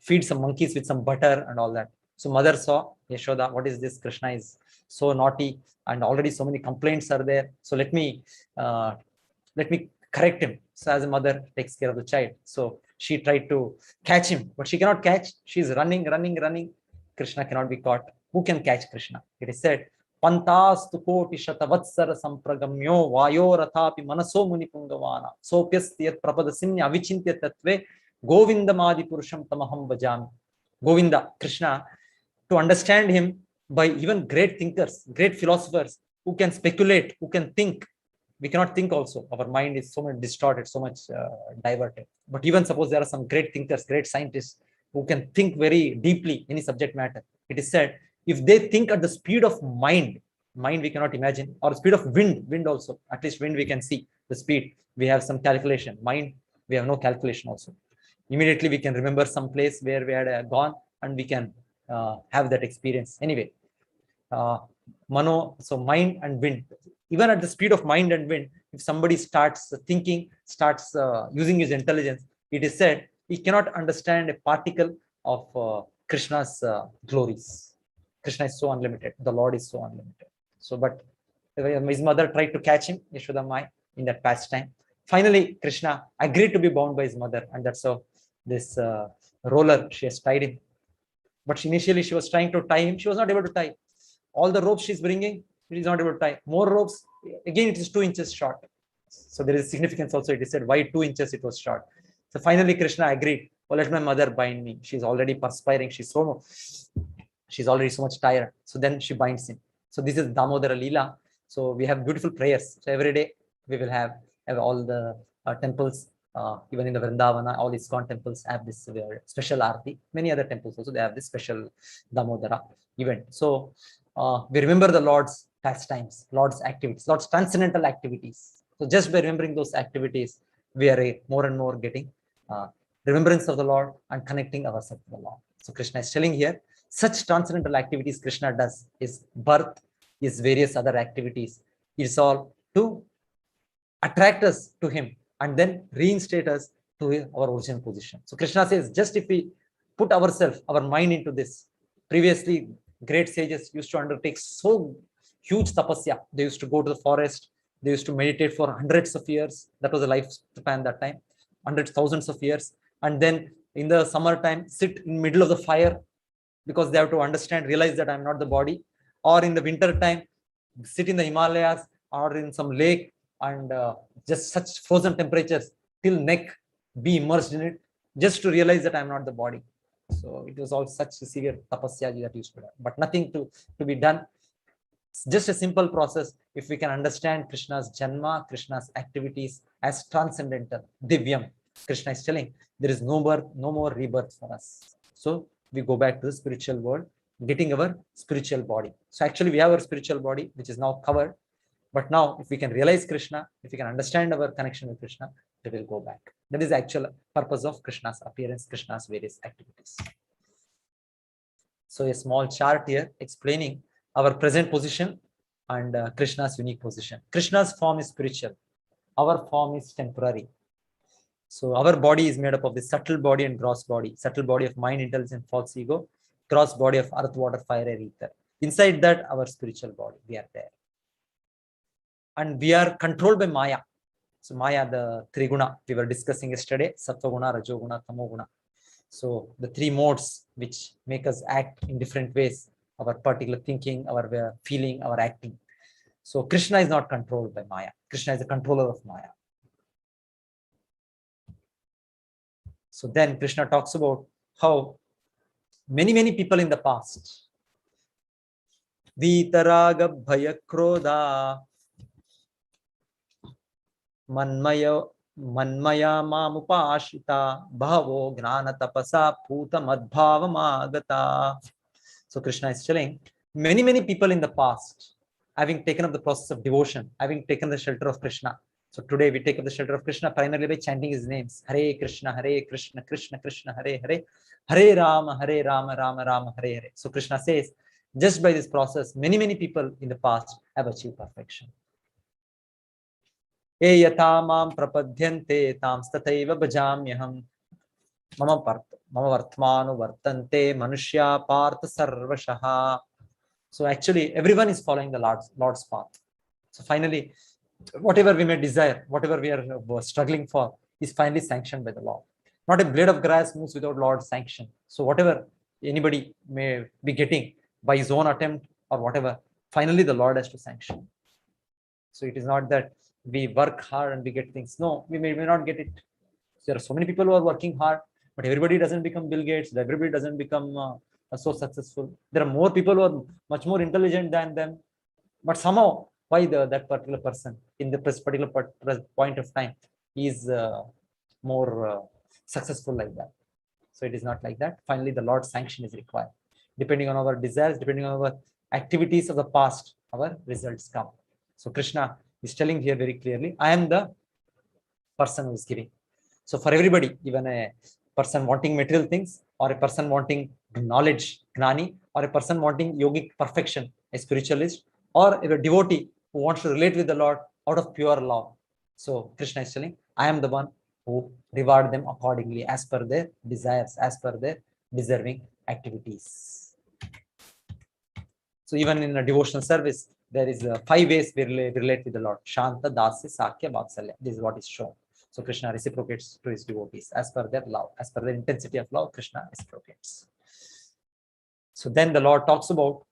feed some monkeys with some butter and all that. So mother saw, Yashoda, what is this? Krishna is so naughty and already so many complaints are there. So let me correct him. So as a mother takes care of the child. So she tried to catch him, but she cannot catch. She's running. Krishna cannot be caught. Who can catch Krishna? It is said, Pantastu koti shatavatsara sampragamyo vayo rathapi manaso muni pungavana sopyastyat prapadasinya avichintya tatve govindamadi purusham tamaham vajami. Govinda, Krishna, to understand him by even great thinkers, great philosophers who can speculate, who can think. We cannot think also. Our mind is so much distorted, so much diverted. But even suppose there are some great thinkers, great scientists who can think very deeply any subject matter. It is said, if they think at the speed of mind we cannot imagine, or speed of wind also, at least wind we can see the speed. We have some calculation. Mind, we have no calculation also. Immediately we can remember some place where we had gone and we can have that experience. Anyway, mano, so mind and wind. Even at the speed of mind and wind, if somebody starts thinking, starts using his intelligence, it is said he cannot understand a particle of Krishna's glories. Krishna is so unlimited. The Lord is so unlimited. So, but his mother tried to catch him, Yashoda Mai, in that pastime. Finally, Krishna agreed to be bound by his mother, and that's how this roller, she has tied him. But initially she was trying to tie him. She was not able to tie. All the ropes she's bringing, she is not able to tie. More ropes, again, it is 2 inches short. So there is significance also. It is said, why 2 inches it was short? So finally, Krishna agreed. Oh, let my mother bind me. She's already perspiring. She's already so much tired. So then she binds him. So this is Damodara Leela. So we have beautiful prayers. So every day we will have all the temples, even in the Vrindavana, all ISKCON temples have this special arti. Many other temples also, they have this special Damodara event. So we remember the Lord's pastimes, Lord's activities, Lord's transcendental activities. So just by remembering those activities, we are more and more getting remembrance of the Lord and connecting ourselves to the Lord. So Krishna is telling here, such transcendental activities Krishna does, his birth, his various other activities, it's all to attract us to him and then reinstate us to our original position. So Krishna says, just if we put ourselves, our mind into this, previously great sages used to undertake so huge tapasya. They used to go to the forest, They used to meditate for hundreds of years. That was a lifespan that time, hundreds, thousands of years. And then in the summertime, sit in middle of the fire because they have to understand, realize that I'm not the body. Or in the winter time, sit in the Himalayas or in some lake and just such frozen temperatures till neck, be immersed in it, just to realize that I'm not the body. So it was all such severe tapasya that used to do, but nothing to be done. It's just a simple process. If we can understand Krishna's Janma, Krishna's activities as transcendental, Divyam, Krishna is telling there is no birth, no more rebirth for us. So we go back to the spiritual world, getting our spiritual body. So actually we have our spiritual body, which is now covered. But now if we can realize Krishna, if we can understand our connection with Krishna, we will go back. That is the actual purpose of Krishna's appearance, Krishna's various activities. So a small chart here explaining our present position and Krishna's unique position. Krishna's form is spiritual. Our form is temporary. So our body is made up of the subtle body and gross body. Subtle body of mind, intelligence, false ego. Gross body of earth, water, fire, air, ether. Inside that, our spiritual body, we are there. And we are controlled by Maya. So Maya, the three guna we were discussing yesterday, Sattva guna, Rajo guna, Tamo guna. So the three modes which make us act in different ways, our particular thinking, our feeling, our acting. So Krishna is not controlled by Maya. Krishna is the controller of Maya. So then Krishna talks about how many people in the past, Vitaraga Bhaya Krodha Manmaya Mamupashita Bhavo Gnana Tapasa Puta Madbhava Magata. So Krishna is telling many people in the past, having taken up the process of devotion, having taken the shelter of Krishna. So today we take up the shelter of Krishna primarily by chanting his names. Hare Krishna, Krishna Krishna, Hare Hare, Hare Rama, Rama Rama, Hare Hare. So Krishna says, just by this process, many people in the past have achieved perfection. E yatamam prapadyante tamstataiva bhajamyaham mama vartmanu vartante manushya partha sarvashaha. So actually, everyone is following the Lord's path. So finally, whatever we may desire, whatever we are struggling for, is finally sanctioned by the Lord. Not a blade of grass moves without Lord's sanction. So whatever anybody may be getting by his own attempt or whatever, finally the Lord has to sanction. So it is not that we work hard and we get things. No, we may not get it. There are so many people who are working hard, but everybody doesn't become Bill Gates. Everybody doesn't become so successful. There are more people who are much more intelligent than them, but somehow why that particular person in the particular point of time is more successful like that. So it is not like that. Finally, the Lord's sanction is required. Depending on our desires, depending on our activities of the past, our results come. So Krishna is telling here very clearly, I am the person who is giving. So for everybody, even a person wanting material things, or a person wanting knowledge, gnani, or a person wanting yogic perfection, a spiritualist, or a devotee who wants to relate with the Lord out of pure love. So Krishna is telling, I am the one who reward them accordingly as per their desires, as per their deserving activities. So even in a devotional service, there is 5 ways we relate with the Lord. Shanta, Dasya, Sakya, Vatsalya. This is what is shown. So Krishna reciprocates to his devotees as per their love, as per their intensity of love. Krishna reciprocates. So then the Lord talks about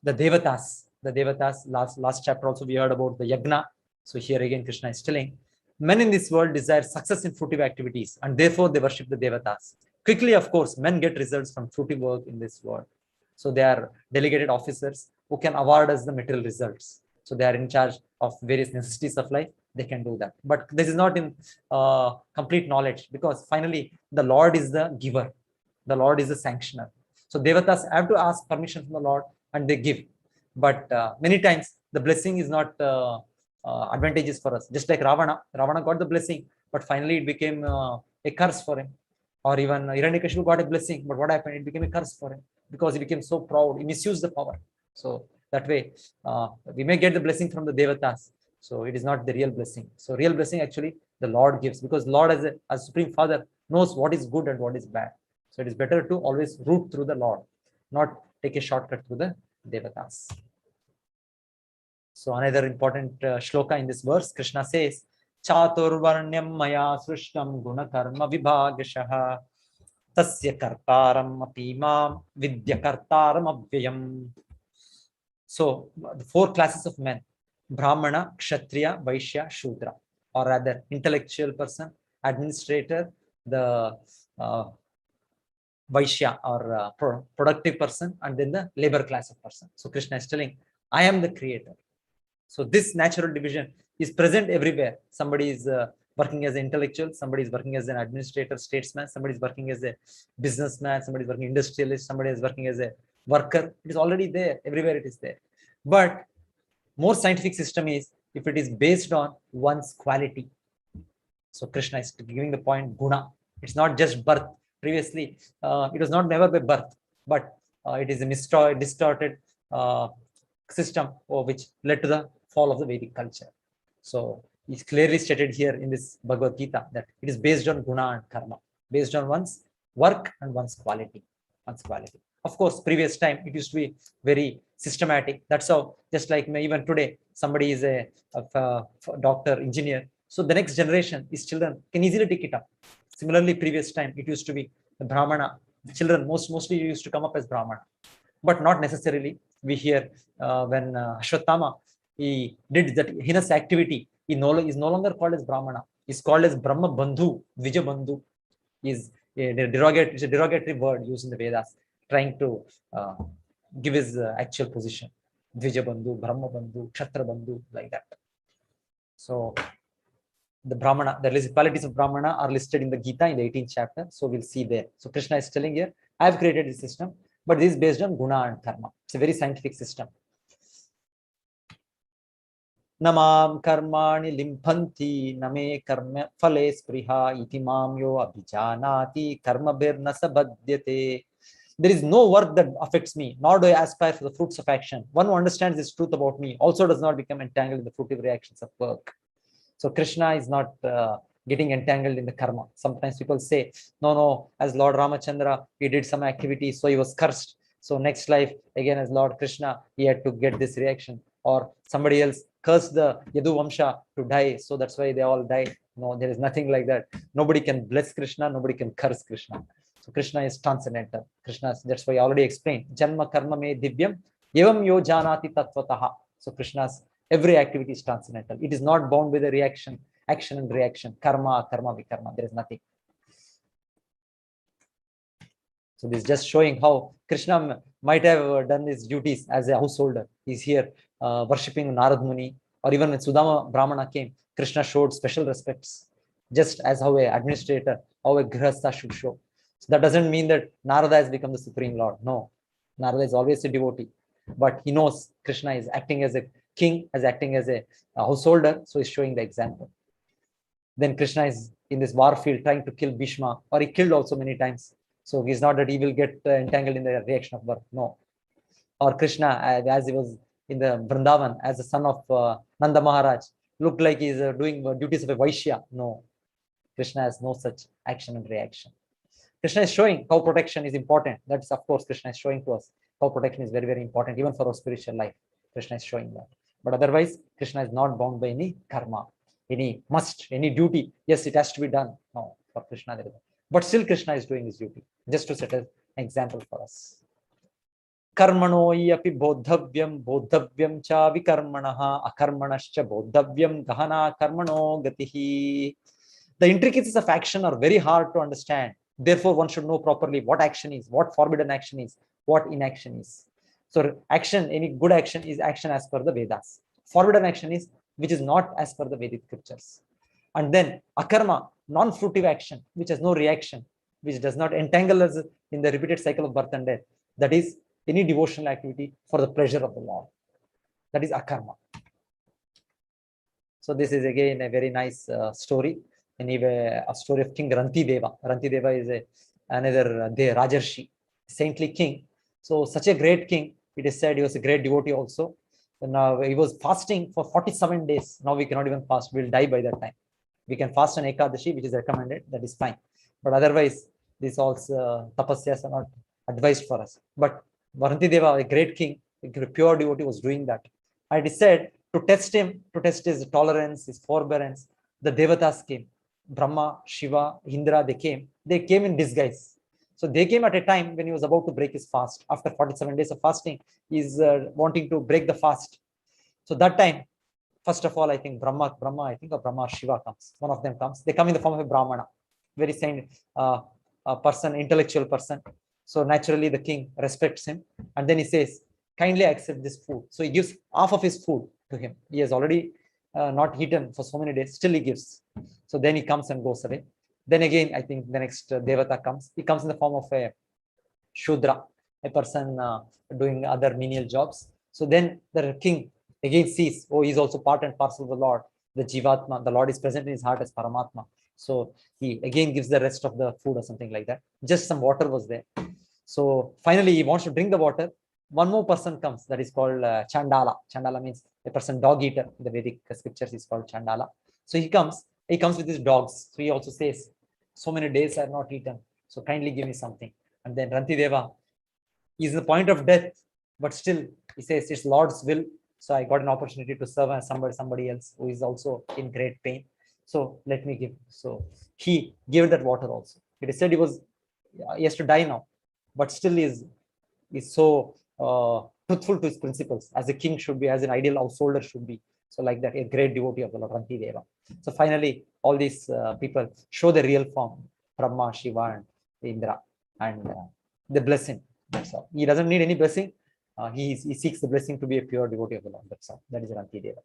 the Devatas. The Devatas, last chapter also we heard about the Yagna. So here again Krishna is telling, men in this world desire success in fruitive activities and therefore they worship the Devatas. Quickly, of course, men get results from fruitive work in this world. So they are delegated officers who can award us the material results. So they are in charge of various necessities of life. They can do that. But this is not in complete knowledge, because finally the Lord is the giver. The Lord is the sanctioner. So Devatas have to ask permission from the Lord and they give. But many times the blessing is not advantageous for us. Just like Ravana got the blessing, but finally it became a curse for him. Or even Hiranyakashipu got a blessing, but what happened? It became a curse for him because he became so proud. He misused the power. So that way, we may get the blessing from the Devatas. So it is not the real blessing. So real blessing actually the Lord gives, because Lord as Supreme Father knows what is good and what is bad. So it is better to always root through the Lord, not take a shortcut through the Devatas. So another important shloka in this verse, Krishna says, Chaturvarnyam maya srishtam gunakarma vibhagashaha tasya kartaram apimam vidya kartaram avyayam. So the four classes of men, Brahmana, Kshatriya, Vaishya, Shudra, or rather intellectual person, administrator, the Vaishya or productive person, and then the labor class of person. So Krishna is telling, I am the creator. So this natural division is present everywhere. Somebody is working as an intellectual, somebody is working as an administrator, statesman, somebody is working as a businessman, somebody is working industrialist, somebody is working as a worker. It is already there, everywhere it is there. But more scientific system is if it is based on one's quality. So Krishna is giving the point guna. It's not just birth. Previously, it was not never by birth, but it is a distorted system which led to the fall of the Vedic culture. So it's clearly stated here in this Bhagavad Gita that it is based on guna and karma, based on one's work and one's quality. Of course, previous time it used to be very systematic. That's how, just like even today, somebody is a doctor, engineer. So the next generation, his children can easily take it up. Similarly, previous time it used to be the Brahmana. The children mostly used to come up as Brahmana, but not necessarily. We hear when Ashwatthama, he did that heinous activity, he is no longer called as Brahmana. He's called as Brahma Bandhu, Vijay Bandhu. Is a derogatory word used in the Vedas, trying to give his actual position. Vijay Bandhu, Brahma Bandhu, Kshatra Bandhu, like that. So the Brahmana, the qualities of Brahmana are listed in the Gita in the 18th chapter. So we'll see there. So Krishna is telling here, I have created this system, but this is based on guna and karma. It's a very scientific system. Namam karmani limphanti name karma phale spriha iti mam yo abhijanati karma birna sabhadyate. There is no work that affects me, nor do I aspire for the fruits of action. One who understands this truth about me also does not become entangled in the fruitive reactions of work. So Krishna is not getting entangled in the karma. Sometimes people say, no, as Lord Ramachandra, he did some activity, so he was cursed. So next life, again as Lord Krishna, he had to get this reaction. Or somebody else cursed the Yadu Vamsha to die, so that's why they all died. No, there is nothing like that. Nobody can bless Krishna, nobody can curse Krishna. So Krishna is transcendental. Krishna, that's why I already explained. Janma karma me divyam, evam yo janati tattvataha. So Krishna's every activity is transcendental. It is not bound with a reaction, action and reaction, karma, vikarma. There is nothing. So this is just showing how Krishna might have done his duties as a householder. He's here worshipping Narad Muni, or even when Sudama Brahmana came, Krishna showed special respects, just as how an administrator, how a grihastha should show. So that doesn't mean that Narada has become the Supreme Lord. No, Narada is always a devotee, but he knows Krishna is acting as a king, as acting as a householder, so he's showing the example. Then Krishna is in this war field trying to kill Bhishma, or he killed also many times. So he's not that he will get entangled in the reaction of birth. No. Or Krishna, as he was in the Vrindavan, as the son of Nanda Maharaj, looked like he's doing duties of a Vaishya. No. Krishna has no such action and reaction. Krishna is showing how protection is important. That's, of course, Krishna is showing to us how protection is very, very important, even for our spiritual life. Krishna is showing that. But otherwise, Krishna is not bound by any karma, any must, any duty. Yes, it has to be done. No, for Krishna, there is. But still, Krishna is doing his duty, just to set an example for us. Karmano yapi bodhavyam cha vikarmanaha akarmanascha bodhavyam gahana karmano gatihi. The intricacies of action are very hard to understand. Therefore, one should know properly what action is, what forbidden action is, what inaction is. So action, any good action is action as per the Vedas. Forbidden action is which is not as per the Vedic scriptures. And then akarma, non-fruitive action, which has no reaction, which does not entangle us in the repeated cycle of birth and death. That is any devotional activity for the pleasure of the Lord. That is akarma. So this is again a very nice story. Anyway, a story of King Rantideva. Rantideva is another Rajarshi, saintly king. So such a great king, it is said he was a great devotee also. And now he was fasting for 47 days. Now we cannot even fast. We'll die by that time. We can fast on Ekadashi, which is recommended. That is fine. But otherwise, these also tapasyas are not advised for us. But Rantideva, a great king, a pure devotee, was doing that. And it is said to test his tolerance, his forbearance. The Devatas came. Brahma, Shiva, Indra, they came in disguise. So they came at a time when he was about to break his fast. After 47 days of fasting, he's wanting to break the fast. So that time, first of all, I think Brahma, or Brahma or Shiva comes. One of them comes. They come in the form of a Brahmana, very saint person, intellectual person. So naturally, the king respects him. And then he says, kindly accept this food. So he gives half of his food to him. He has already not eaten for so many days. Still he gives. So then he comes and goes away. Then again, I think the next Devata comes. He comes in the form of a Shudra, a person doing other menial jobs. So then the king again sees, oh, he's also part and parcel of the Lord, the Jivatma. The Lord is present in his heart as Paramatma. So he again gives the rest of the food or something like that. Just some water was there. So finally, he wants to drink the water. One more person comes, that is called Chandala. Chandala means a person dog eater. In the Vedic scriptures is called Chandala. So he comes with his dogs. So he also says, so many days I have not eaten. So kindly give me something. And then Rantideva is the point of death, but still he says it's Lord's will. So I got an opportunity to serve as somebody else who is also in great pain. So let me give. So he gave that water also. It is said he has to die now, but still is so truthful to his principles, as a king should be, as an ideal householder should be. So like that, a great devotee of the Lord Rantideva. So finally, all these people show the real form, Brahma, Shiva, and Indra, and they bless him. That's all. He doesn't need any blessing. He seeks the blessing to be a pure devotee of the Lord. That's all. That is Rantideva.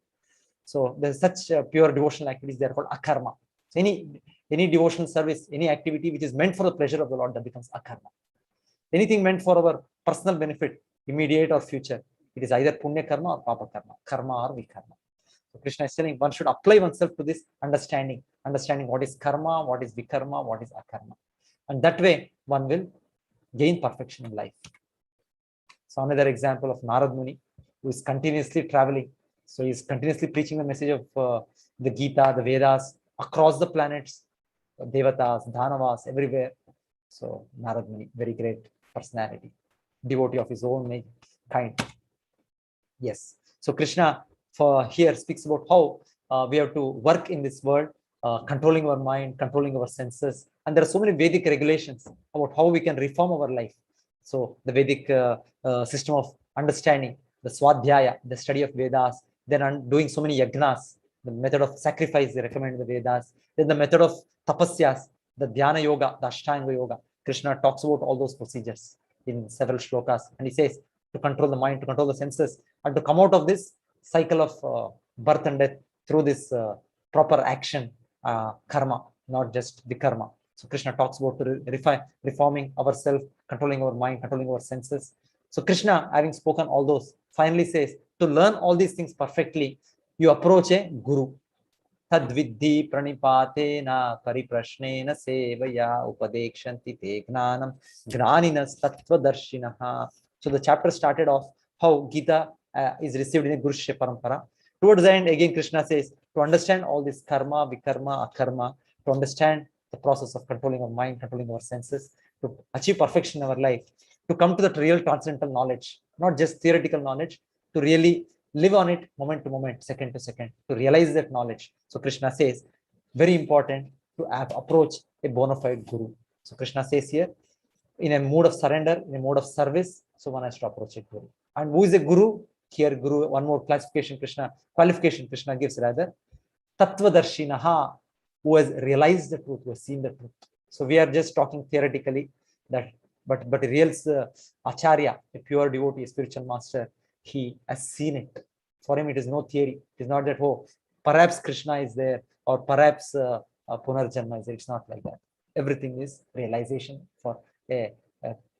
So there's such pure devotional activities. They are called akarma. So any devotional service, any activity which is meant for the pleasure of the Lord, that becomes akarma. Anything meant for our personal benefit, immediate or future, it is either punya karma or papa karma or vikarma. So Krishna is telling one should apply oneself to this understanding what is karma, what is vikarma, what is akarma. And that way one will gain perfection in life. So another example of Narad Muni, who is continuously traveling. So he is continuously preaching the message of the Gita, the Vedas across the planets, Devatas, Dhanavas, everywhere. So Narad Muni, very great personality, devotee of his own kind. Yes. So Krishna here speaks about how we have to work in this world, controlling our mind, controlling our senses. And there are so many Vedic regulations about how we can reform our life. So the Vedic system of understanding, the Swadhyaya, the study of Vedas, then doing so many yagnas, the method of sacrifice they recommend in the Vedas, then the method of tapasyas, the Dhyana Yoga, the Ashtanga Yoga. Krishna talks about all those procedures in several shlokas. And he says to control the mind, to control the senses, and to come out of this cycle of birth and death through this proper action, karma, not just the karma. So Krishna talks about reforming ourselves, controlling our mind, controlling our senses. So Krishna, having spoken all those, finally says, to learn all these things perfectly, you approach a guru. Tadvidhi pranipatena pariprashnena sevaya upadekshanti te gnanam gnaninas tattvadarshinaha. So the chapter started off how Gita is received in a Gurusha Parampara. Towards the end, again, Krishna says, to understand all this karma, vikarma, akarma, to understand the process of controlling our mind, controlling our senses, to achieve perfection in our life, to come to that real transcendental knowledge, not just theoretical knowledge, to really live on it moment to moment, second to second, to realize that knowledge. So Krishna says, very important to approach a bona fide guru. So Krishna says here, in a mood of surrender, in a mode of service, so one has to approach a guru. And who is a guru? Here, guru, one more qualification Krishna gives rather, Tattvadarshinaha, who has realized the truth, who has seen the truth. So we are just talking theoretically that, but a real acharya, a pure devotee, a spiritual master, he has seen it. For him, it is no theory. It is not that, oh, perhaps Krishna is there, or perhaps Punarjanma is there. It's not like that. Everything is realization for a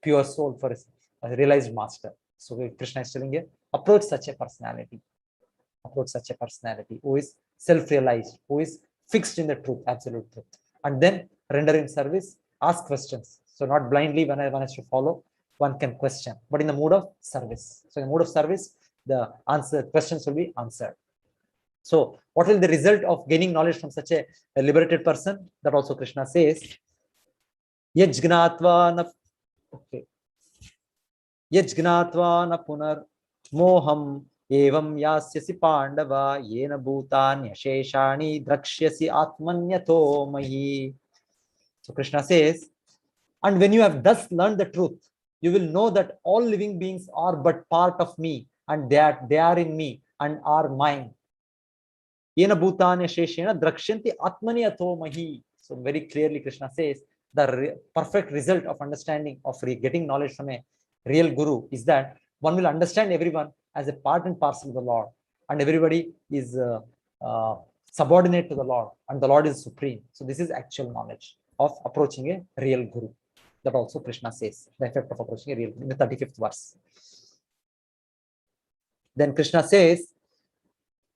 pure soul, for a realized master. So Krishna is telling you, approach such a personality who is self-realized, who is fixed in the truth, absolute truth. And then render in service, ask questions. So not blindly one has to follow, one can question, but in the mood of service. So in the mood of service, the questions will be answered. So what will the result of gaining knowledge from such a liberated person? That also Krishna says, Yajgnatva na punar moham Evam yasyasi Pandava yena bhutanyasheshani drakshyasi atmanyato mahi. So Krishna says, and when you have thus learned the truth, you will know that all living beings are but part of me, and that they are in me and are mine. Yena bhutanya sheshena drakshyanti atmani ato mahi. So very clearly Krishna says the perfect result of understanding, of getting knowledge from a real guru, is that one will understand everyone as a part and parcel of the Lord, and everybody is subordinate to the Lord, and the Lord is supreme. So this is actual knowledge of approaching a real guru. That also Krishna says, the effect of approaching a real guru in the 35th verse. Then Krishna says,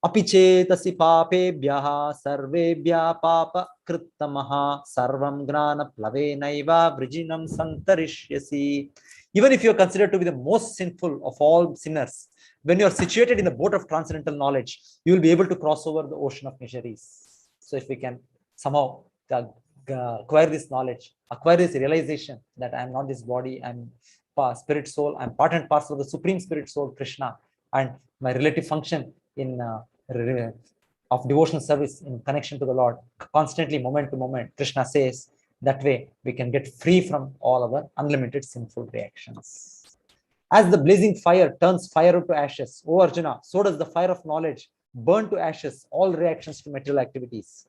Apichetasi papebhyaha sarvebhya papa krittamaha sarvam gnana plavenaiva vrijinam santarishyasi. Even if you are considered to be the most sinful of all sinners, when you are situated in the boat of transcendental knowledge, you will be able to cross over the ocean of miseries. So if we can somehow acquire this knowledge, acquire this realization that I am not this body, I am spirit soul, I am part and parcel of the supreme spirit soul Krishna, and my relative function in of devotional service in connection to the Lord, constantly, moment to moment, Krishna says, that way we can get free from all our unlimited sinful reactions. As the blazing fire turns fire to ashes, O Arjuna, so does the fire of knowledge burn to ashes all reactions to material activities.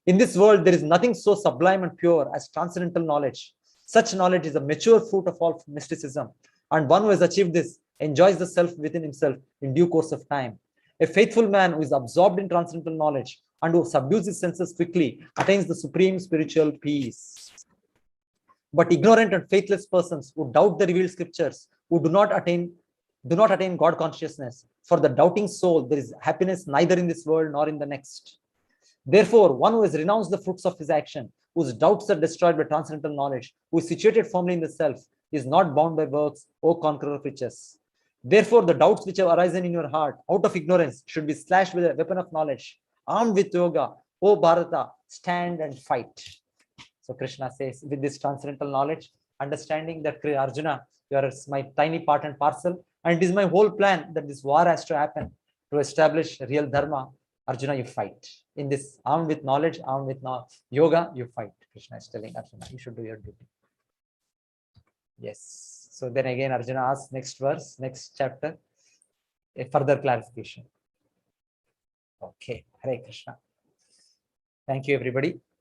In this world, there is nothing so sublime and pure as transcendental knowledge. Such knowledge is a mature fruit of all mysticism, and one who has achieved this enjoys the self within himself in due course of time. A faithful man who is absorbed in transcendental knowledge and who subdues his senses quickly attains the supreme spiritual peace. But ignorant and faithless persons who doubt the revealed scriptures, who do not attain God consciousness, for the doubting soul there is happiness neither in this world nor in the next. Therefore, one who has renounced the fruits of his action, whose doubts are destroyed by transcendental knowledge, who is situated firmly in the self, is not bound by works, O conqueror of riches. Therefore, the doubts which have arisen in your heart out of ignorance should be slashed with a weapon of knowledge. Armed with yoga, O Bharata, stand and fight. So Krishna says, with this transcendental knowledge, understanding that Arjuna, you are my tiny part and parcel, and it is my whole plan that this war has to happen to establish real dharma. Arjuna, you fight. In this, armed with knowledge, armed with yoga, you fight. Krishna is telling Arjuna, you should do your duty. Yes. So then again, Arjuna asks next verse, next chapter, a further clarification. Okay. Hare Krishna. Thank you, everybody.